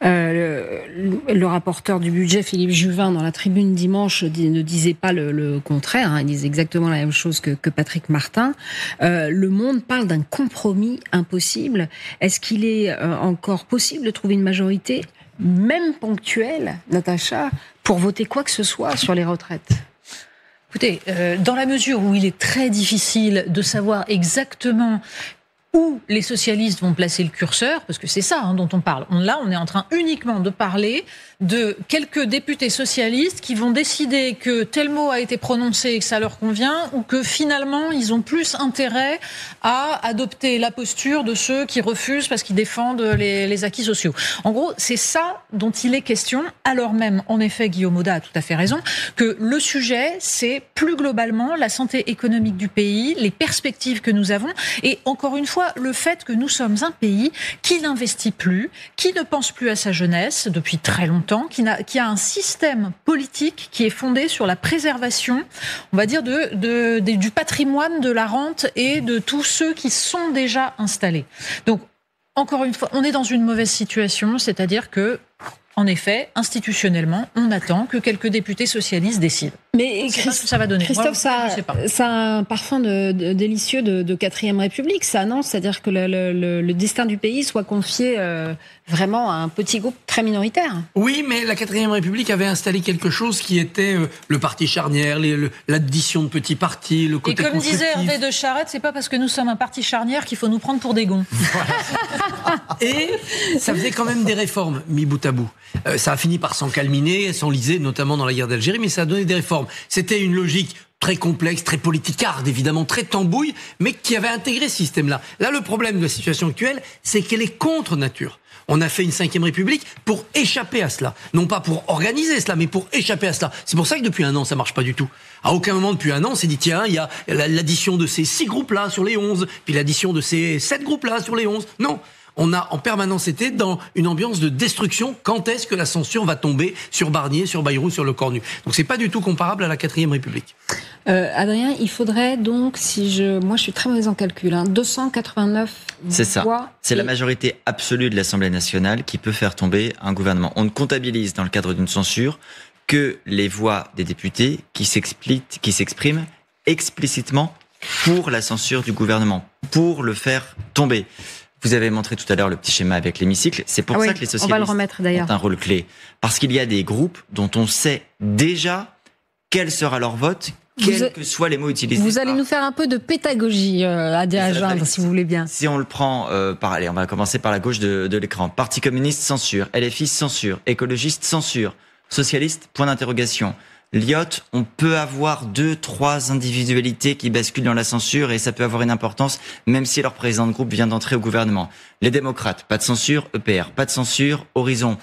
Le rapporteur du budget, Philippe Juvin, dans la tribune dimanche, ne disait pas le contraire. Il disait exactement la même chose que Patrick Martin. Le Monde parle d'un compromis impossible. Est-ce qu'il est encore possible de trouver une majorité, même ponctuelle, Natacha, pour voter quoi que ce soit sur les retraites ? Écoutez, dans la mesure où il est très difficile de savoir exactement où les socialistes vont placer le curseur, parce que c'est ça dont on parle. Là, on est en train uniquement de parler de quelques députés socialistes qui vont décider que tel mot a été prononcé et que ça leur convient, ou que finalement, ils ont plus intérêt à adopter la posture de ceux qui refusent parce qu'ils défendent les acquis sociaux. En gros, c'est ça dont il est question, alors même, en effet, Guillaume Audat a tout à fait raison, que le sujet, c'est plus globalement la santé économique du pays, les perspectives que nous avons, et encore une fois, le fait que nous sommes un pays qui n'investit plus, qui ne pense plus à sa jeunesse depuis très longtemps, qui a un système politique qui est fondé sur la préservation, on va dire, du patrimoine, de la rente et de tous ceux qui sont déjà installés. Donc, encore une fois, on est dans une mauvaise situation, c'est-à-dire que, en effet, institutionnellement, on attend que quelques députés socialistes décident. Mais ce que ça va donner. Christophe, ça a un parfum délicieux de 4e République, ça, non ? C'est-à-dire que le destin du pays soit confié vraiment à un petit groupe très minoritaire. Oui, mais la 4e République avait installé quelque chose qui était le parti charnière, l'addition de petits partis, le côté constructif. Et comme disait Hervé de Charette, c'est pas parce que nous sommes un parti charnière qu'il faut nous prendre pour des gonds. Voilà. Et ça faisait quand même des réformes, mis bout à bout. Ça a fini par s'encalminer, s'enliser, notamment dans la guerre d'Algérie, mais ça a donné des réformes. C'était une logique très complexe, très politicarde, évidemment, très tambouille, mais qui avait intégré ce système-là. Là, le problème de la situation actuelle, c'est qu'elle est contre nature. On a fait une 5e République pour échapper à cela. Non pas pour organiser cela, mais pour échapper à cela. C'est pour ça que depuis un an, ça marche pas du tout. À aucun moment depuis un an, on s'est dit, tiens, il y a l'addition de ces 6 groupes-là sur les 11, puis l'addition de ces 7 groupes-là sur les 11. Non. On a en permanence été dans une ambiance de destruction. Quand est-ce que la censure va tomber sur Barnier, sur Bayrou, sur Le Cornu ? Donc c'est pas du tout comparable à la 4e République. Adrien, il faudrait donc, moi je suis très mauvaise en calcul, 289 c'est ça. voix. C'est la majorité absolue de l'Assemblée nationale qui peut faire tomber un gouvernement. On ne comptabilise dans le cadre d'une censure que les voix des députés qui s'expriment explicitement pour la censure du gouvernement, pour le faire tomber. Vous avez montré tout à l'heure le petit schéma avec l'hémicycle. C'est pour ça que les socialistes ont un rôle clé. Parce qu'il y a des groupes dont on sait déjà quel sera leur vote, quels que soient les mots utilisés. Vous allez nous faire un peu de pédagogie à Gindre, si vous voulez bien. Si on le prend allez, on va commencer par la gauche de l'écran. Parti communiste, censure. LFI, censure. Écologiste, censure. Socialiste, point d'interrogation. L'IOT, on peut avoir 2-3 individualités qui basculent dans la censure et ça peut avoir une importance même si leur président de groupe vient d'entrer au gouvernement. Les démocrates, pas de censure. EPR, pas de censure. Horizon,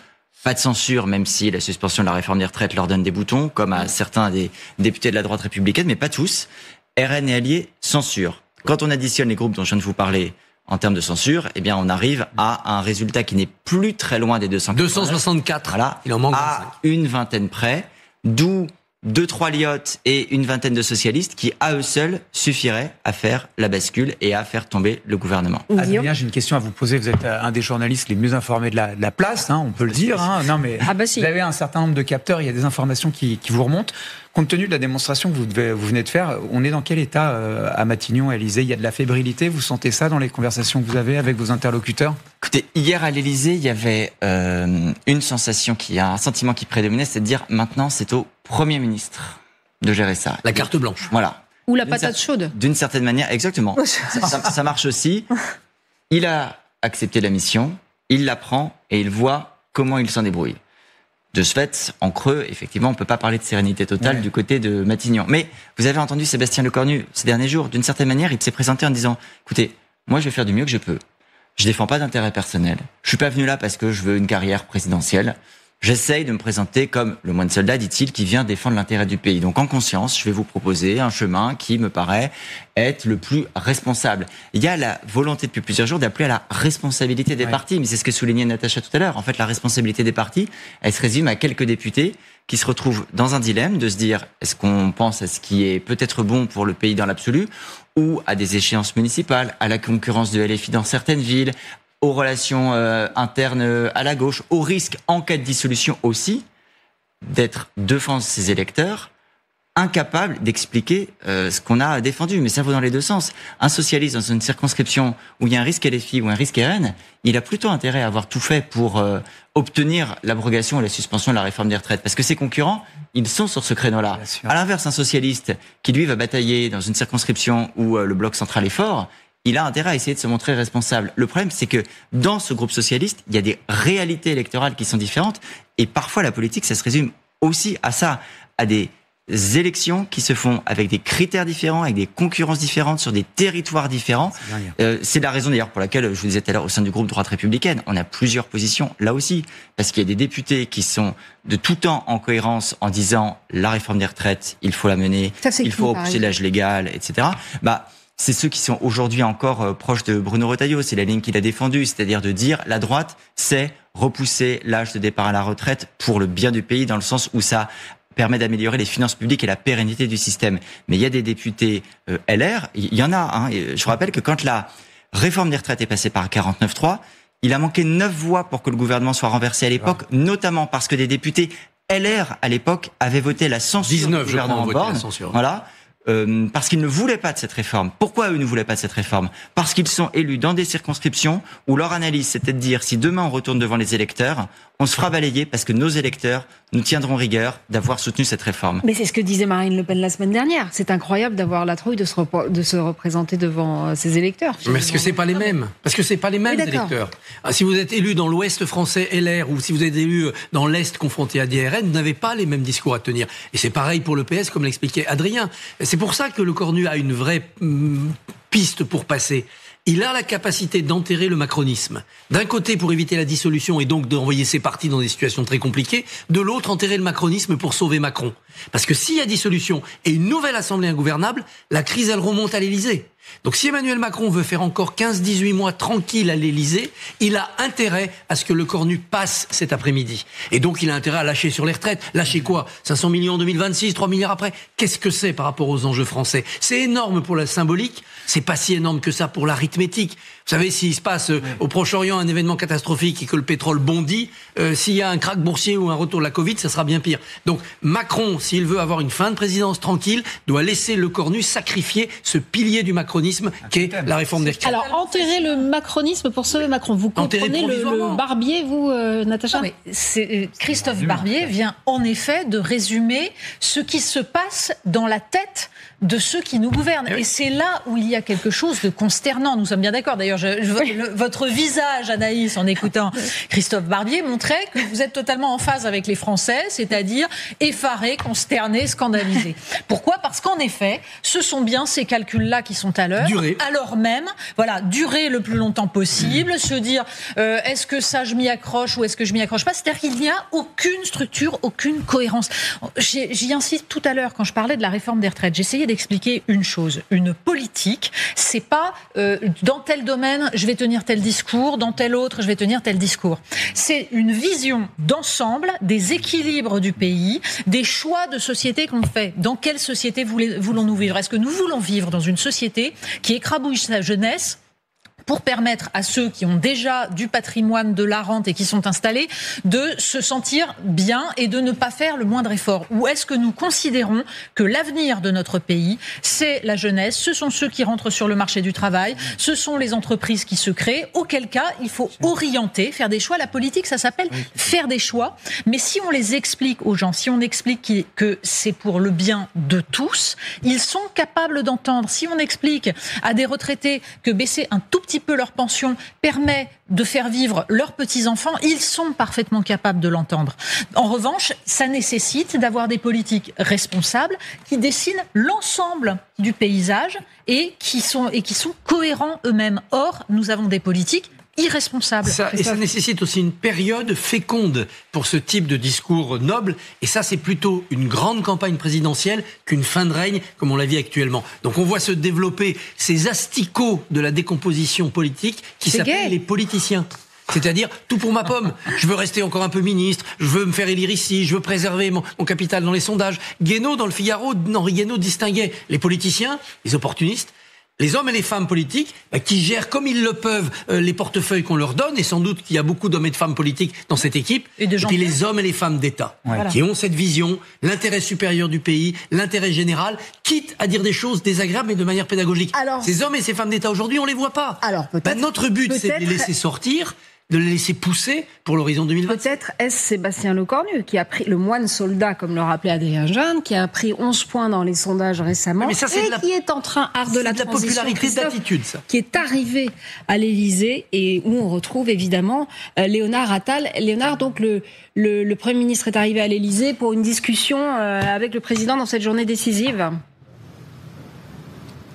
pas de censure même si la suspension de la réforme des retraites leur donne des boutons comme à certains des députés de la droite républicaine, mais pas tous. RN et Alliés, censure. Quand on additionne les groupes dont je viens de vous parler en termes de censure, eh bien on arrive à un résultat qui n'est plus très loin des 264. Voilà, il en manque 25. À une vingtaine près. D'où 2-3 liottes et une vingtaine de socialistes qui, à eux seuls, suffiraient à faire la bascule et à faire tomber le gouvernement. Adrien, j'ai une question à vous poser. Vous êtes un des journalistes les mieux informés de la place, on peut le dire. Non, mais si. Vous avez un certain nombre de capteurs, il y a des informations qui vous remontent. Compte tenu de la démonstration que vous venez de faire, on est dans quel état à Matignon, à l'Élysée ? Il y a de la fébrilité, vous sentez ça dans les conversations que vous avez avec vos interlocuteurs ? Écoutez, hier à l'Élysée, il y avait un sentiment qui prédominait, c'est de dire maintenant c'est au Premier ministre de gérer ça. La carte blanche. Voilà. Ou la patate chaude. D'une certaine manière, exactement. ça marche aussi. Il a accepté la mission, il la prend et il voit comment il s'en débrouille. De ce fait, en creux, effectivement, on ne peut pas parler de sérénité totale du côté de Matignon. Mais vous avez entendu Sébastien Lecornu ces derniers jours. D'une certaine manière, il s'est présenté en disant « Écoutez, moi je vais faire du mieux que je peux. Je défends pas d'intérêt personnel. Je suis pas venu là parce que je veux une carrière présidentielle. J'essaye de me présenter comme le moine soldat, dit-il, qui vient défendre l'intérêt du pays. Donc en conscience, je vais vous proposer un chemin qui me paraît être le plus responsable. Il y a la volonté depuis plusieurs jours d'appeler à la responsabilité des partis, mais c'est ce que soulignait Natacha tout à l'heure. En fait, la responsabilité des partis, elle se résume à quelques députés qui se retrouvent dans un dilemme de se dire est-ce qu'on pense à ce qui est peut-être bon pour le pays dans l'absolu ou à des échéances municipales, à la concurrence de LFI dans certaines villes, aux relations internes à la gauche, au risque, en cas de dissolution aussi, d'être devant ses électeurs incapable d'expliquer ce qu'on a défendu. Mais ça vaut dans les deux sens. Un socialiste dans une circonscription où il y a un risque LFI ou un risque RN, il a plutôt intérêt à avoir tout fait pour obtenir l'abrogation et la suspension de la réforme des retraites. Parce que ses concurrents, ils sont sur ce créneau-là. À l'inverse, un socialiste qui, lui, va batailler dans une circonscription où le bloc central est fort, il a intérêt à essayer de se montrer responsable. Le problème, c'est que dans ce groupe socialiste, il y a des réalités électorales qui sont différentes. Et parfois, la politique, ça se résume aussi à ça, à des élections qui se font avec des critères différents, avec des concurrences différentes, sur des territoires différents. C'est la raison d'ailleurs pour laquelle, je vous disais tout à l'heure, au sein du groupe Droite Républicaine, on a plusieurs positions là aussi. Parce qu'il y a des députés qui sont de tout temps en cohérence en disant la réforme des retraites, il faut la mener, il faut repousser l'âge légal, etc. C'est ceux qui sont aujourd'hui encore proches de Bruno Retailleau. C'est la ligne qu'il a défendue, c'est-à-dire de dire la droite, c'est repousser l'âge de départ à la retraite pour le bien du pays, dans le sens où ça permet d'améliorer les finances publiques et la pérennité du système. Mais il y a des députés LR, il y en a. Hein, et je rappelle que quand la réforme des retraites est passée par 49.3, il a manqué 9 voix pour que le gouvernement soit renversé à l'époque, notamment parce que des députés LR à l'époque avaient voté la censure 19, du gouvernement Borne. Voilà. Parce qu'ils ne voulaient pas de cette réforme. Pourquoi eux ne voulaient pas de cette réforme? Parce qu'ils sont élus dans des circonscriptions où leur analyse c'était de dire si demain on retourne devant les électeurs, on se fera balayer parce que nos électeurs nous tiendront rigueur d'avoir soutenu cette réforme. Mais c'est ce que disait Marine Le Pen la semaine dernière. C'est incroyable d'avoir la trouille de se représenter devant ses électeurs. Mais est-ce que c'est pas les mêmes? Parce que c'est pas les mêmes électeurs. Si vous êtes élu dans l'Ouest français LR ou si vous êtes élu dans l'Est confronté à DRN, vous n'avez pas les mêmes discours à tenir. Et c'est pareil pour le PS, comme l'expliquait Adrien. C'est pour ça que le Cornu a une vraie piste pour passer. Il a la capacité d'enterrer le macronisme. D'un côté, pour éviter la dissolution et donc d'envoyer ses partis dans des situations très compliquées. De l'autre, enterrer le macronisme pour sauver Macron. Parce que s'il y a dissolution et une nouvelle assemblée ingouvernable, la crise, elle remonte à l'Élysée. Donc si Emmanuel Macron veut faire encore 15-18 mois tranquille à l'Élysée, il a intérêt à ce que le Cornu passe cet après-midi. Et donc il a intérêt à lâcher sur les retraites. Lâcher quoi? 500 millions en 2026, 3 milliards après? Qu'est-ce que c'est par rapport aux enjeux français? C'est énorme pour la symbolique, c'est pas si énorme que ça pour l'arithmétique. Vous savez, s'il se passe au Proche-Orient un événement catastrophique et que le pétrole bondit, s'il y a un krach boursier ou un retour de la Covid, ça sera bien pire. Donc Macron, s'il veut avoir une fin de présidence tranquille, doit laisser le Cornu sacrifier ce pilier du macronisme qu'est la réforme des retraites. Alors, enterrer le macronisme pour sauver Macron. Vous comprenez le Barbier, vous, Natacha? Non, mais Christophe Barbier vient en effet de résumer ce qui se passe dans la tête de ceux qui nous gouvernent. Et c'est là où il y a quelque chose de consternant. Nous sommes bien d'accord. D'ailleurs, votre visage, Anaïs, en écoutant Christophe Barbier, montrait que vous êtes totalement en phase avec les Français, c'est-à-dire effarés, consternés, scandalisés. Pourquoi? Parce qu'en effet, ce sont bien ces calculs-là qui sont à l'heure. Alors même, voilà, durer le plus longtemps possible, se dire est-ce que ça je m'y accroche ou est-ce que je m'y accroche pas? C'est-à-dire qu'il n'y a aucune structure, aucune cohérence. J'y insiste tout à l'heure quand je parlais de la réforme des retraites. J'essayais d'expliquer une chose. Une politique, c'est pas dans tel domaine je vais tenir tel discours, dans tel autre je vais tenir tel discours. C'est une vision d'ensemble des équilibres du pays, des choix de société qu'on fait. Dans quelle société voulons-nous vivre? Est-ce que nous voulons vivre dans une société qui écrabouille sa jeunesse pour permettre à ceux qui ont déjà du patrimoine, de la rente et qui sont installés de se sentir bien et de ne pas faire le moindre effort? Ou est-ce que nous considérons que l'avenir de notre pays, c'est la jeunesse, ce sont ceux qui rentrent sur le marché du travail, ce sont les entreprises qui se créent, auquel cas il faut orienter, faire des choix. La politique, ça s'appelle faire des choix. Mais si on les explique aux gens, si on explique que c'est pour le bien de tous, ils sont capables d'entendre. Si on explique à des retraités que baisser un tout petit peu leur pension permet de faire vivre leurs petits-enfants, ils sont parfaitement capables de l'entendre. En revanche, ça nécessite d'avoir des politiques responsables qui dessinent l'ensemble du paysage et qui sont cohérents eux-mêmes. Or, nous avons des politiques irresponsable. Ça nécessite aussi une période féconde pour ce type de discours noble. Et ça, c'est plutôt une grande campagne présidentielle qu'une fin de règne, comme on la vit actuellement. Donc on voit se développer ces asticots de la décomposition politique qui s'appellent les politiciens. C'est-à-dire, tout pour ma pomme. Je veux rester encore un peu ministre, je veux me faire élire ici, je veux préserver mon capital dans les sondages. Guénaud, dans le Figaro, Henri Guénaud distinguait les politiciens, les opportunistes, les hommes et les femmes politiques qui gèrent comme ils le peuvent les portefeuilles qu'on leur donne, et sans doute qu'il y a beaucoup d'hommes et de femmes politiques dans cette équipe, et puis les hommes et les femmes d'État qui ont cette vision, l'intérêt supérieur du pays, l'intérêt général, quitte à dire des choses désagréables mais de manière pédagogique. Ces hommes et ces femmes d'État aujourd'hui, on les voit pas. Notre but, c'est de les laisser sortir, de les laisser pousser pour l'horizon 2020. Peut-être est-ce Sébastien Lecornu qui a pris le moine soldat, comme le rappelait Adrien Gindre, qui a pris 11 points dans les sondages récemment, qui est en train, de la popularité d'attitude, ça. Qui est arrivé à l'Élysée et où on retrouve évidemment Léonard Attal. Léonard, donc le Premier ministre est arrivé à l'Élysée pour une discussion avec le président dans cette journée décisive.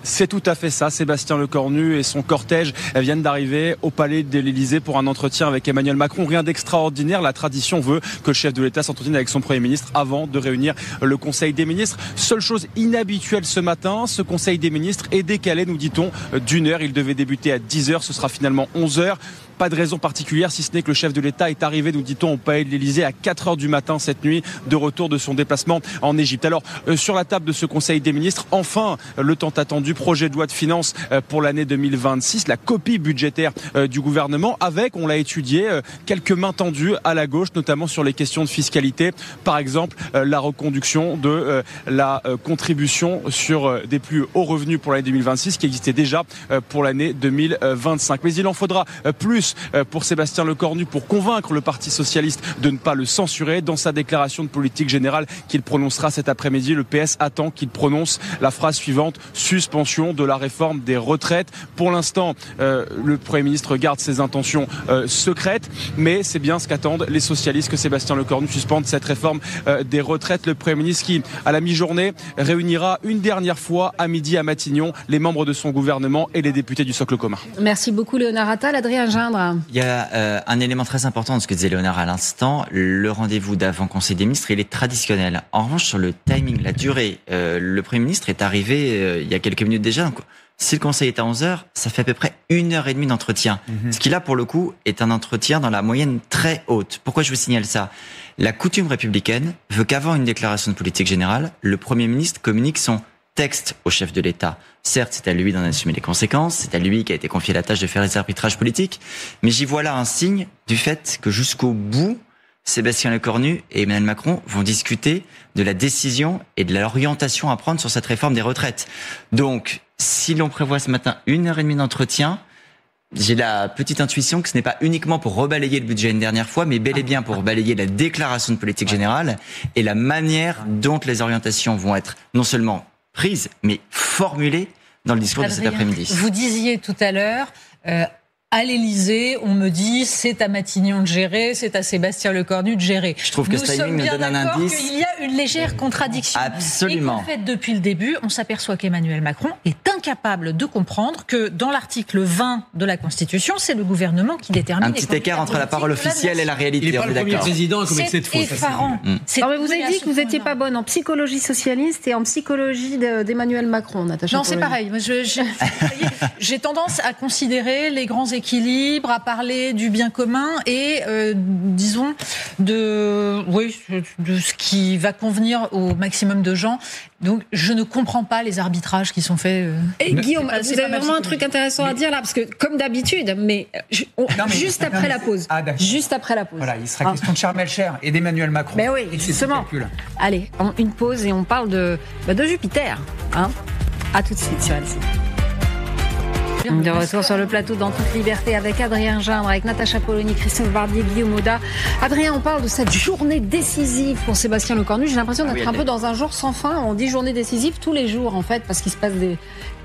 C'est tout à fait ça. Sébastien Lecornu et son cortège viennent d'arriver au palais de l'Élysée pour un entretien avec Emmanuel Macron. Rien d'extraordinaire. La tradition veut que le chef de l'État s'entretienne avec son Premier ministre avant de réunir le Conseil des ministres. Seule chose inhabituelle ce matin, ce Conseil des ministres est décalé, nous dit-on, d'1 heure. Il devait débuter à 10h, ce sera finalement 11h. Pas de raison particulière, si ce n'est que le chef de l'État est arrivé, nous dit-on, au palais de l'Élysée à 4h du matin cette nuit, de retour de son déplacement en Égypte. Alors, sur la table de ce Conseil des ministres, enfin, le tant attendu projet de loi de finances pour l'année 2026, la copie budgétaire du gouvernement, avec, on l'a étudié, quelques mains tendues à la gauche, notamment sur les questions de fiscalité. Par exemple, la reconduction de la contribution sur des plus hauts revenus pour l'année 2026, qui existait déjà pour l'année 2025. Mais il en faudra plus pour Sébastien Lecornu pour convaincre le Parti socialiste de ne pas le censurer. Dans sa déclaration de politique générale qu'il prononcera cet après-midi, le PS attend qu'il prononce la phrase suivante: suspension de la réforme des retraites. Pour l'instant, le Premier ministre garde ses intentions secrètes, mais c'est bien ce qu'attendent les socialistes, que Sébastien Lecornu suspende cette réforme des retraites. Le Premier ministre qui, à la mi-journée, réunira une dernière fois à midi à Matignon les membres de son gouvernement et les députés du socle commun. Merci beaucoup Léonard Attal. Adrien Gindre. Il y a un élément très important dans ce que disait Léonard à l'instant. Le rendez-vous d'avant Conseil des ministres, il est traditionnel. En revanche, sur le timing, la durée, le Premier ministre est arrivé il y a quelques minutes déjà. Donc, si le Conseil est à 11h, ça fait à peu près 1h30 d'entretien. Ce qui là, pour le coup, est un entretien dans la moyenne très haute. Pourquoi je vous signale ça ? La coutume républicaine veut qu'avant une déclaration de politique générale, le Premier ministre communique son texte au chef de l'État. Certes, c'est à lui d'en assumer les conséquences, c'est à lui qu'a été confiée la tâche de faire les arbitrages politiques, mais j'y vois là un signe du fait que jusqu'au bout, Sébastien Lecornu et Emmanuel Macron vont discuter de la décision et de l'orientation à prendre sur cette réforme des retraites. Donc, si l'on prévoit ce matin 1h30 d'entretien, j'ai la petite intuition que ce n'est pas uniquement pour rebalayer le budget une dernière fois, mais bel et bien pour balayer la déclaration de politique générale et la manière dont les orientations vont être non seulement prise, mais formulée dans le discours de cet après-midi. Vous disiez tout à l'heure, à l'Élysée, on me dit c'est à Matignon de gérer, c'est à Sébastien Lecornu de gérer. Je trouve que ce timing me donne un indice. Qu'il y a une légère contradiction. Absolument. Et qu'en fait, depuis le début, on s'aperçoit qu'Emmanuel Macron est incapable de comprendre que dans l'article 20 de la Constitution, c'est le gouvernement qui détermine. Un petit écart entre la parole officielle et la réalité. Il n'est pas le premier président qui commet cette faute. C'est effarant. Non, mais vous avez dit que vous n'étiez pas bonne en psychologie socialiste et en psychologie d'Emmanuel Macron, Natacha. Non, c'est pareil. J'ai tendance à considérer les grands équilibre, à parler du bien commun et, disons, de ce qui va convenir au maximum de gens. Donc, je ne comprends pas les arbitrages qui sont faits. Et Guillaume, vous avez vraiment un truc intéressant à dire là, parce que, comme d'habitude, juste après la pause. Juste après la pause. Voilà, il sera question de Charles Melcher et d'Emmanuel Macron. Mais oui, justement. Allez, une pause et on parle de Jupiter. À tout de suite sur LCI. De retour sur le plateau dans toute liberté avec Adrien Gindre, avec Natacha Polony, Christophe Barbier, Guillaume Audat. Adrien, on parle de cette journée décisive pour Sébastien Lecornu. J'ai l'impression d'être un peu dans un jour sans fin. On dit journée décisive tous les jours, en fait, parce qu'il se passe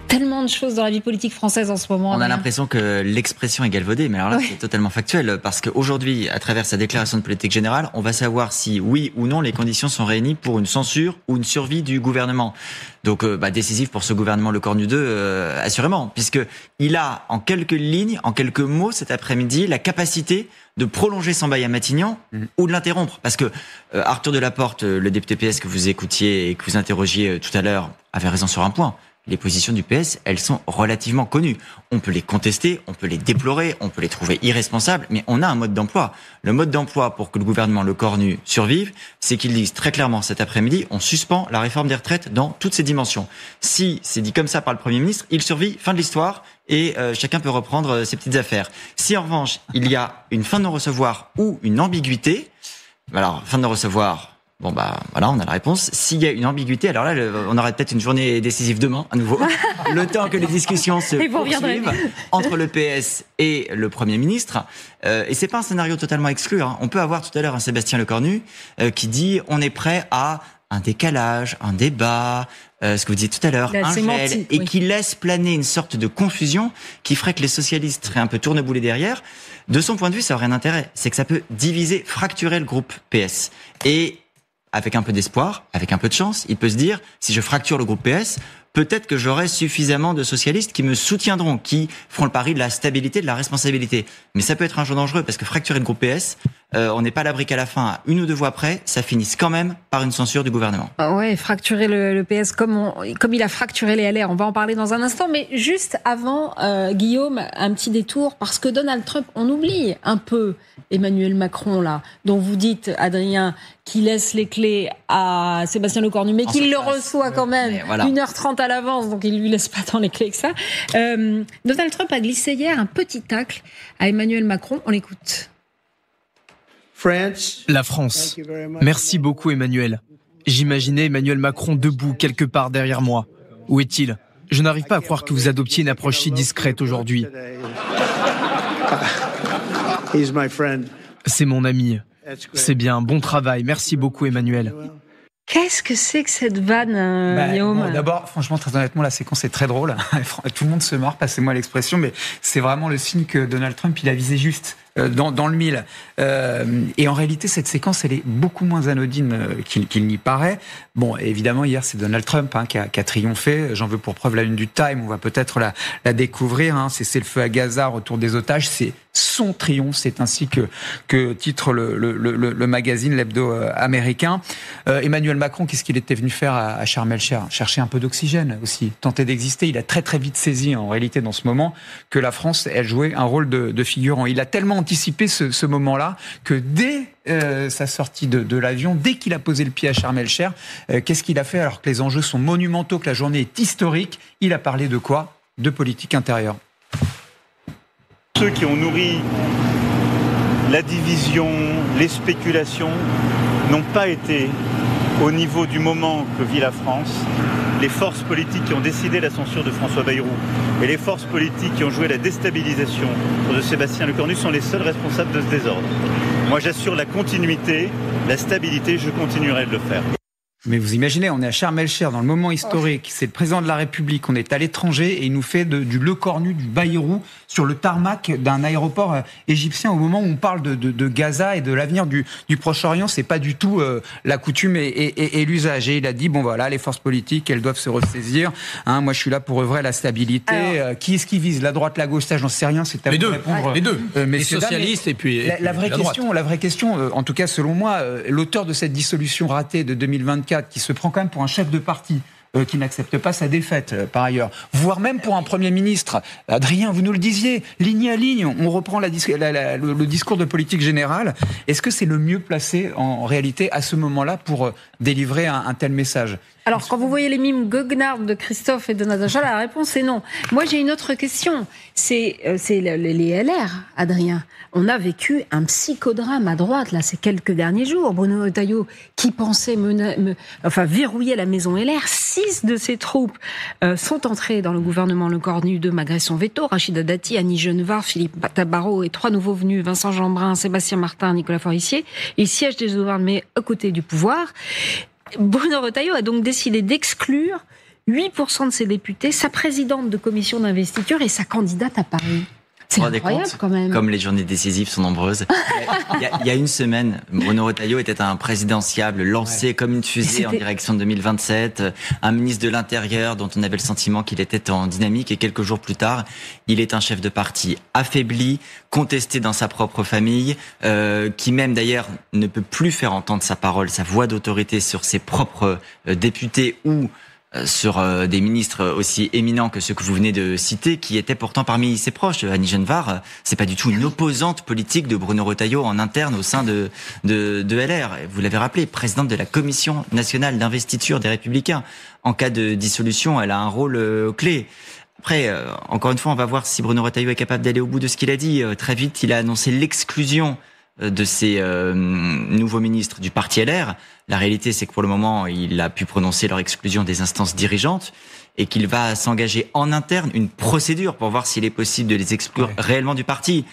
tellement de choses dans la vie politique française en ce moment. On a l'impression que l'expression est galvaudée, mais alors là, c'est totalement factuel, parce qu'aujourd'hui, à travers sa déclaration de politique générale, on va savoir si, oui ou non, les conditions sont réunies pour une censure ou une survie du gouvernement. Donc, décisif pour ce gouvernement Lecornu 2, assurément, puisqu'il a, en quelques lignes, en quelques mots, cet après-midi, la capacité de prolonger son bail à Matignon ou de l'interrompre. Parce que Arthur Delaporte, le député PS que vous écoutiez et que vous interrogiez tout à l'heure, avait raison sur un point. les positions du PS, elles sont relativement connues. On peut les contester, on peut les déplorer, on peut les trouver irresponsables, mais on a un mode d'emploi. Le mode d'emploi pour que le gouvernement Lecornu survive, c'est qu'ils disent très clairement cet après-midi, on suspend la réforme des retraites dans toutes ses dimensions. Si c'est dit comme ça par le Premier ministre, il survit, fin de l'histoire, et chacun peut reprendre ses petites affaires. Si en revanche, il y a une fin de non-recevoir ou une ambiguïté, alors fin de non-recevoir, bon bah voilà, on a la réponse. S'il y a une ambiguïté, alors là, on aurait peut-être une journée décisive demain, à nouveau. Le temps que les discussions se poursuivent entre le PS et le Premier ministre. Et c'est pas un scénario totalement exclu. Hein. On peut avoir tout à l'heure un Sébastien Lecornu qui dit on est prêt à un décalage, un débat, ce que vous disiez tout à l'heure, un gel, et qui laisse planer une sorte de confusion qui ferait que les socialistes seraient un peu tourneboulés derrière. De son point de vue, ça aurait un intérêt. C'est que ça peut diviser, fracturer le groupe PS. Et avec un peu d'espoir, avec un peu de chance, il peut se dire, si je fracture le groupe PS, peut-être que j'aurai suffisamment de socialistes qui me soutiendront, qui feront le pari de la stabilité, de la responsabilité. Mais ça peut être un jeu dangereux, parce que fracturer le groupe PS, on n'est pas à l'abri qu'à la fin, à une ou deux voix près, ça finisse quand même par une censure du gouvernement. Ouais, fracturer le PS comme il a fracturé les LR, on va en parler dans un instant, mais juste avant, Guillaume, un petit détour, parce que Donald Trump, on oublie un peu Emmanuel Macron, là, dont vous dites, Adrien, qui laisse les clés à Sébastien Lecornu, mais qu'il le reçoit quand même 1h30 à l'avance, donc il lui laisse pas tant les clés que ça. Donald Trump a glissé hier un petit tacle à Emmanuel Macron, on l'écoute. La France. Merci beaucoup Emmanuel. J'imaginais Emmanuel Macron debout quelque part derrière moi. Où est-il ? Je n'arrive pas à croire que vous adoptiez une approche si discrète aujourd'hui. C'est mon ami. C'est bien, bon travail. Merci beaucoup Emmanuel. Qu'est-ce que c'est que cette vanne, Guillaume ? Bon, d'abord, franchement, très honnêtement, la séquence est très drôle. Tout le monde se marre, passez-moi l'expression, mais c'est vraiment le signe que Donald Trump, il a visé juste dans le mille. Et en réalité, cette séquence, elle est beaucoup moins anodine qu'il n'y paraît. Bon, évidemment, hier, c'est Donald Trump qui a triomphé. J'en veux pour preuve la une du Time. On va peut-être la découvrir. C'est le feu à Gaza, retour des otages. C'est son triomphe. C'est ainsi que titre le magazine, l'hebdo américain. Emmanuel Macron, qu'est-ce qu'il était venu faire à Sharm el-Sheikh ? Chercher un peu d'oxygène aussi, tenter d'exister. Il a très très vite saisi, en réalité, dans ce moment, que la France, elle jouait un rôle de figurant. Il a tellement anticipé ce moment-là que dès sa sortie de l'avion, dès qu'il a posé le pied à Sharm el-Sheikh, qu'est-ce qu'il a fait alors que les enjeux sont monumentaux, que la journée est historique ? Il a parlé de quoi ? De politique intérieure. Ceux qui ont nourri la division, les spéculations, n'ont pas été au niveau du moment que vit la France. Les forces politiques qui ont décidé la censure de François Bayrou et les forces politiques qui ont joué la déstabilisation de Sébastien Lecornu sont les seuls responsables de ce désordre. Moi, j'assure la continuité, la stabilité, je continuerai de le faire. Mais vous imaginez, on est à Sharm el-Sheikh dans le moment historique, c'est le président de la République, on est à l'étranger et il nous fait du Lecornu, du Bayrou sur le tarmac d'un aéroport égyptien au moment où on parle de Gaza et de l'avenir du Proche-Orient. C'est pas du tout la coutume et l'usage. Et il a dit, bon voilà, les forces politiques, elles doivent se ressaisir. Moi, je suis là pour œuvrer à la stabilité. Qui est-ce qui vise ? La droite, la gauche, ça, j'en sais rien. C'est à vous de répondre. Les deux. Les socialistes et puis la vraie question, en tout cas selon moi, l'auteur de cette dissolution ratée de 2024, qui se prend quand même pour un chef de parti qui n'accepte pas sa défaite, par ailleurs, voire même pour un Premier ministre. Adrien, vous nous le disiez, ligne à ligne, on reprend le discours de politique générale. Est-ce que c'est le mieux placé, en réalité, à ce moment-là, pour délivrer un tel message ? Alors, quand vous voyez les mimes goguenards de Christophe et de Natacha, la réponse est non. Moi, j'ai une autre question. C'est les LR, Adrien. On a vécu un psychodrame à droite, là, ces quelques derniers jours. Bruno Retailleau, qui pensait verrouiller la maison LR. 6 de ses troupes sont entrées dans le gouvernement Lecornu 2 malgré son veto. Rachida Dati, Annie Genevard, Philippe Tabarot et 3 nouveaux venus, Vincent Jeanbrun, Sébastien Martin, Nicolas Forissier. Ils siègent désormais à côté du pouvoir. Bruno Retailleau a donc décidé d'exclure 8% de ses députés, sa présidente de commission d'investiture et sa candidate à Paris. C'est incroyable quand même. Comme les journées décisives sont nombreuses. Il y a une semaine, Bruno Retailleau était un présidentiable lancé comme une fusée en direction de 2027, un ministre de l'Intérieur dont on avait le sentiment qu'il était en dynamique, et quelques jours plus tard, il est un chef de parti affaibli, contesté dans sa propre famille, qui même d'ailleurs ne peut plus faire entendre sa parole, sa voix d'autorité sur ses propres députés ou sur des ministres aussi éminents que ceux que vous venez de citer, qui étaient pourtant parmi ses proches. Annie Genevard, c'est pas du tout une opposante politique de Bruno Retailleau en interne au sein de LR. Vous l'avez rappelé, présidente de la Commission nationale d'investiture des Républicains. En cas de dissolution, elle a un rôle clé. Après, encore une fois, on va voir si Bruno Retailleau est capable d'aller au bout de ce qu'il a dit. Très vite, il a annoncé l'exclusion de ces nouveaux ministres du parti LR. La réalité, c'est que pour le moment, il a pu prononcer leur exclusion des instances dirigeantes et qu'il va s'engager en interne une procédure pour voir s'il est possible de les exclure réellement du parti.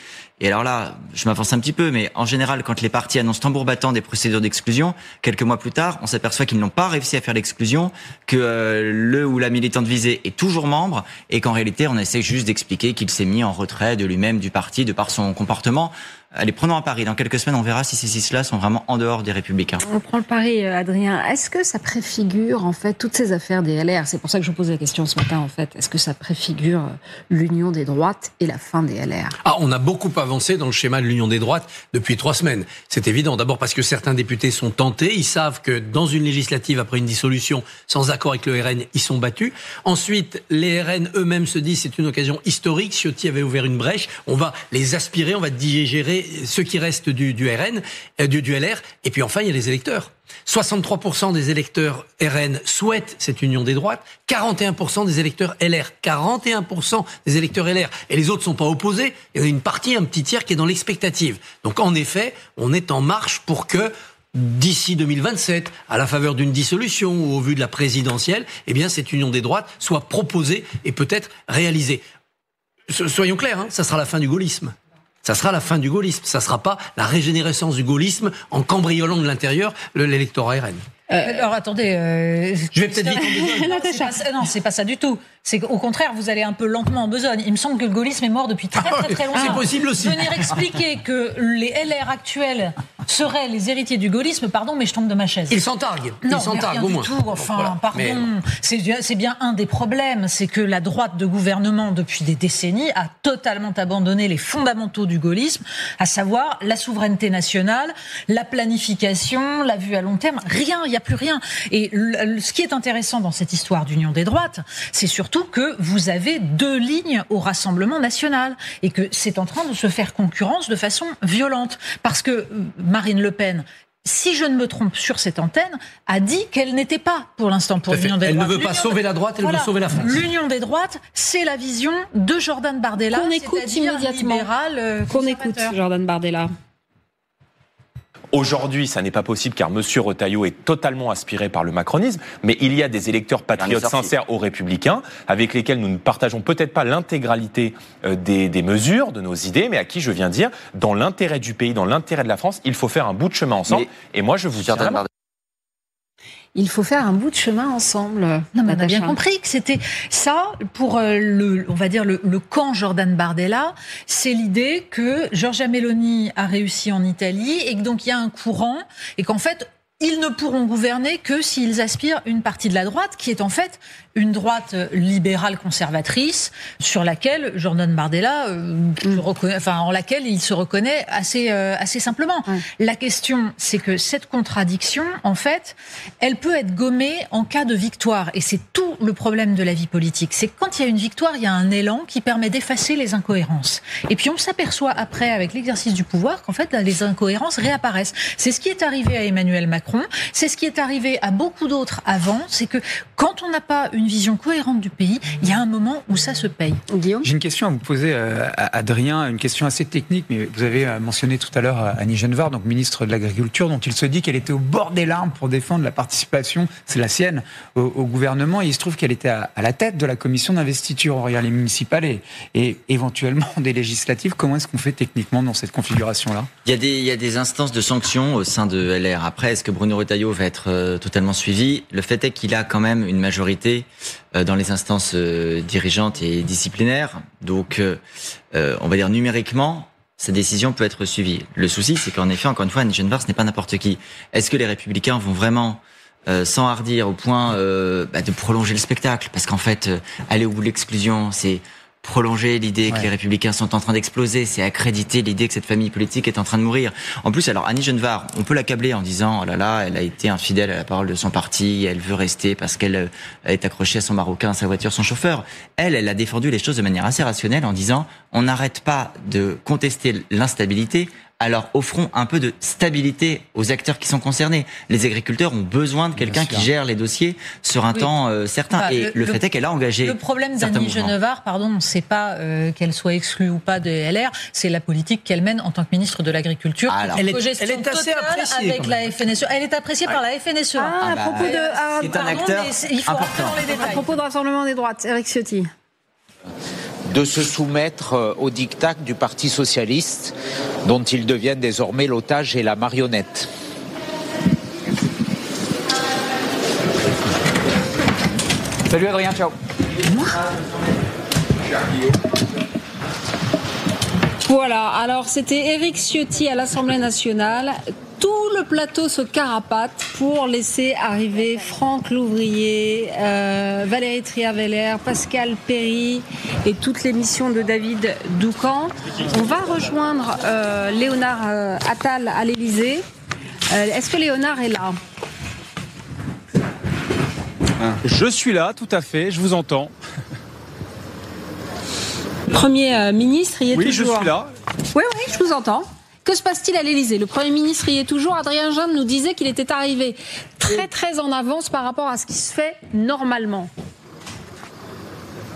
Et alors là, je m'avance un petit peu, mais en général, quand les partis annoncent tambour battant des procédures d'exclusion, quelques mois plus tard, on s'aperçoit qu'ils n'ont pas réussi à faire l'exclusion, que le ou la militante visée est toujours membre, et qu'en réalité, on essaie juste d'expliquer qu'il s'est mis en retrait de lui-même du parti, de par son comportement. Allez, prenons un pari. Dans quelques semaines, on verra si ces six-là sont vraiment en dehors des Républicains. On prend le pari, Adrien. Est-ce que ça préfigure, en fait, toutes ces affaires des LR? C'est pour ça que je vous pose la question ce matin, en fait. Est-ce que ça préfigure l'union des droites et la fin des LR? On a beaucoup avancé dans le schéma de l'union des droites depuis 3 semaines. C'est évident. D'abord parce que certains députés sont tentés. Ils savent que dans une législative, après une dissolution, sans accord avec le RN, ils sont battus. Ensuite, les RN eux-mêmes se disent c'est une occasion historique. Ciotti avait ouvert une brèche. On va les aspirer, on va digérer ce qui reste du RN, du LR. Et puis enfin, il y a les électeurs. 63% des électeurs RN souhaitent cette union des droites, 41% des électeurs LR, 41% des électeurs LR. Et les autres ne sont pas opposés. Il y a une partie, un petit tiers qui est dans l'expectative. Donc en effet, on est en marche pour que d'ici 2027, à la faveur d'une dissolution ou au vu de la présidentielle, eh bien cette union des droites soit proposée et peut-être réalisée. Soyons clairs, ça sera la fin du gaullisme. Ça sera la fin du gaullisme. Ça sera pas la régénérescence du gaullisme en cambriolant de l'intérieur l'électorat RN. Alors attendez, je vais peut-être vite en besogne. Non, c'est pas ça du tout. C'est qu'au contraire, vous allez un peu lentement en besogne. Il me semble que le gaullisme est mort depuis très longtemps. C'est possible aussi. Venir expliquer que les LR actuels seraient les héritiers du gaullisme, pardon, mais je tombe de ma chaise. Ils s'en targuent. Non, ils s'en targuent au moins. Du tout. Enfin, voilà. Pardon. Mais... C'est bien un des problèmes, c'est que la droite de gouvernement depuis des décennies a totalement abandonné les fondamentaux du gaullisme, à savoir la souveraineté nationale, la planification, la vue à long terme. Rien, il n'y a plus rien. Et ce qui est intéressant dans cette histoire d'union des droites, c'est surtout que vous avez 2 lignes au Rassemblement national et que c'est en train de se faire concurrence de façon violente. Parce que Marine Le Pen, si je ne me trompe sur cette antenne, a dit qu'elle n'était pas pour l'instant pour l'union des droites. Elle ne veut pas sauver la droite, elle veut sauver la France. L'union des droites, c'est la vision de Jordan Bardella, qu'on écoute immédiatement. Libéral, qu'on écoute Jordan Bardella. Aujourd'hui, ça n'est pas possible car M. Retailleau est totalement aspiré par le macronisme, mais il y a des électeurs patriotes sincères aux Républicains avec lesquels nous ne partageons peut-être pas l'intégralité des mesures, de nos idées, mais à qui je viens dire, dans l'intérêt du pays, dans l'intérêt de la France, il faut faire un bout de chemin ensemble. Et moi, je vous tiens à il faut faire un bout de chemin ensemble. Non, mais on a bien compris que c'était ça pour on va dire le camp Jordan Bardella. C'est l'idée que Giorgia Meloni a réussi en Italie et que donc il y a un courant et qu'en fait ils ne pourront gouverner que s'ils aspirent une partie de la droite qui est en fait une droite libérale conservatrice sur laquelle Jordan Bardella en laquelle il se reconnaît assez simplement. La question, c'est que cette contradiction, en fait, elle peut être gommée en cas de victoire. Et c'est tout le problème de la vie politique. C'est que quand il y a une victoire, il y a un élan qui permet d'effacer les incohérences. Et puis on s'aperçoit après, avec l'exercice du pouvoir, qu'en fait, les incohérences réapparaissent. C'est ce qui est arrivé à Emmanuel Macron, c'est ce qui est arrivé à beaucoup d'autres avant, c'est que quand on n'a pas une vision cohérente du pays, il y a un moment où ça se paye. Guillaume ? J'ai une question à vous poser, Adrien, une question assez technique, mais vous avez mentionné tout à l'heure Annie Genevard, donc ministre de l'Agriculture, dont il se dit qu'elle était au bord des larmes pour défendre la participation, c'est la sienne, au gouvernement, et il se trouve qu'elle était à la tête de la commission d'investiture envers les municipales et éventuellement des législatives. Comment est-ce qu'on fait techniquement dans cette configuration-là ? Il y a des instances de sanctions au sein de LR. Après, est-ce que Bruno Retailleau va être totalement suivi ? Le fait est qu'il a quand même une majorité dans les instances dirigeantes et disciplinaires. Donc, on va dire numériquement, sa décision peut être suivie. Le souci, c'est qu'en effet, encore une fois, Annie Genevard, ce n'est pas n'importe qui. Est-ce que les Républicains vont vraiment s'enhardir au point de prolonger le spectacle ? Parce qu'en fait, aller au bout de l'exclusion, c'est prolonger l'idée que les Républicains sont en train d'exploser, c'est accréditer l'idée que cette famille politique est en train de mourir. En plus, alors Annie Genevard, on peut l'accabler en disant oh là là, elle a été infidèle à la parole de son parti, elle veut rester parce qu'elle est accrochée à son Marocain, à sa voiture, son chauffeur. Elle a défendu les choses de manière assez rationnelle en disant on n'arrête pas de contester l'instabilité. Alors offrons un peu de stabilité aux acteurs qui sont concernés. Les agriculteurs ont besoin de quelqu'un qui gère les dossiers sur un temps certain. Et le fait est qu'elle a engagé. Le problème d'Annie Genevard, c'est pas qu'elle soit exclue ou pas de LR, c'est la politique qu'elle mène en tant que ministre de l'Agriculture. Elle est assez appréciée avec la FNSEA. Elle est appréciée par la FNSEA. À propos de, c'est un acteur il faut important. rentrer dans les détails. À propos de Rassemblement des droites, Éric Ciotti. De se soumettre au diktat du Parti socialiste, dont ils deviennent désormais l'otage et la marionnette. Salut Adrien, ciao. Voilà, alors c'était Éric Ciotti à l'Assemblée nationale. Tout le plateau se carapate pour laisser arriver Franck Louvrier, Valérie Trierweiler, Pascal Perry et toute l'émission de David Doucan. On va rejoindre Léonard Attal à l'Élysée. Est-ce que Léonard est là ? Je suis là, tout à fait, je vous entends. Premier ministre, il est toujours. Oui, je suis là. Oui, je vous entends. Que se passe-t-il à l'Élysée ? Le Premier ministre y est toujours. Adrien Gindre nous disait qu'il était arrivé très en avance par rapport à ce qui se fait normalement.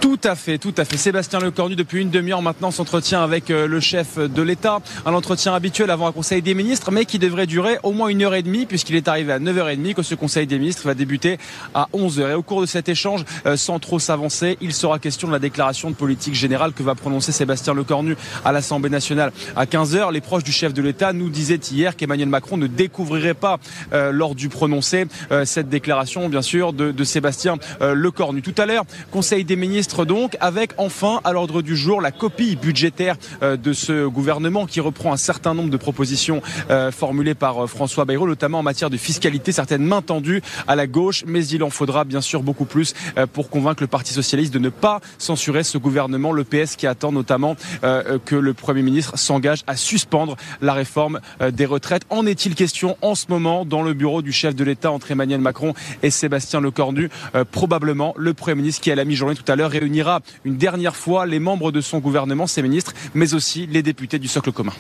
Tout à fait. Sébastien Lecornu, depuis une demi-heure maintenant, s'entretient avec le chef de l'État. Un entretien habituel avant un conseil des ministres, mais qui devrait durer au moins 1h30, puisqu'il est arrivé à 9h30, que ce conseil des ministres va débuter à 11h. Et au cours de cet échange, sans trop s'avancer, il sera question de la déclaration de politique générale que va prononcer Sébastien Lecornu à l'Assemblée nationale à 15h. Les proches du chef de l'État nous disaient hier qu'Emmanuel Macron ne découvrirait pas, lors du prononcé, cette déclaration, bien sûr, de Sébastien Lecornu. Tout à l'heure, conseil des ministres donc, avec enfin à l'ordre du jour la copie budgétaire de ce gouvernement qui reprend un certain nombre de propositions formulées par François Bayrou, notamment en matière de fiscalité, certaines mains tendues à la gauche, mais il en faudra bien sûr beaucoup plus pour convaincre le Parti socialiste de ne pas censurer ce gouvernement, le PS qui attend notamment que le Premier ministre s'engage à suspendre la réforme des retraites. En est-il question en ce moment dans le bureau du chef de l'État entre Emmanuel Macron et Sébastien Lecornu? Probablement le Premier ministre qui à la mi-journée tout à l'heure réunira une dernière fois les membres de son gouvernement, ses ministres, mais aussi les députés du socle commun.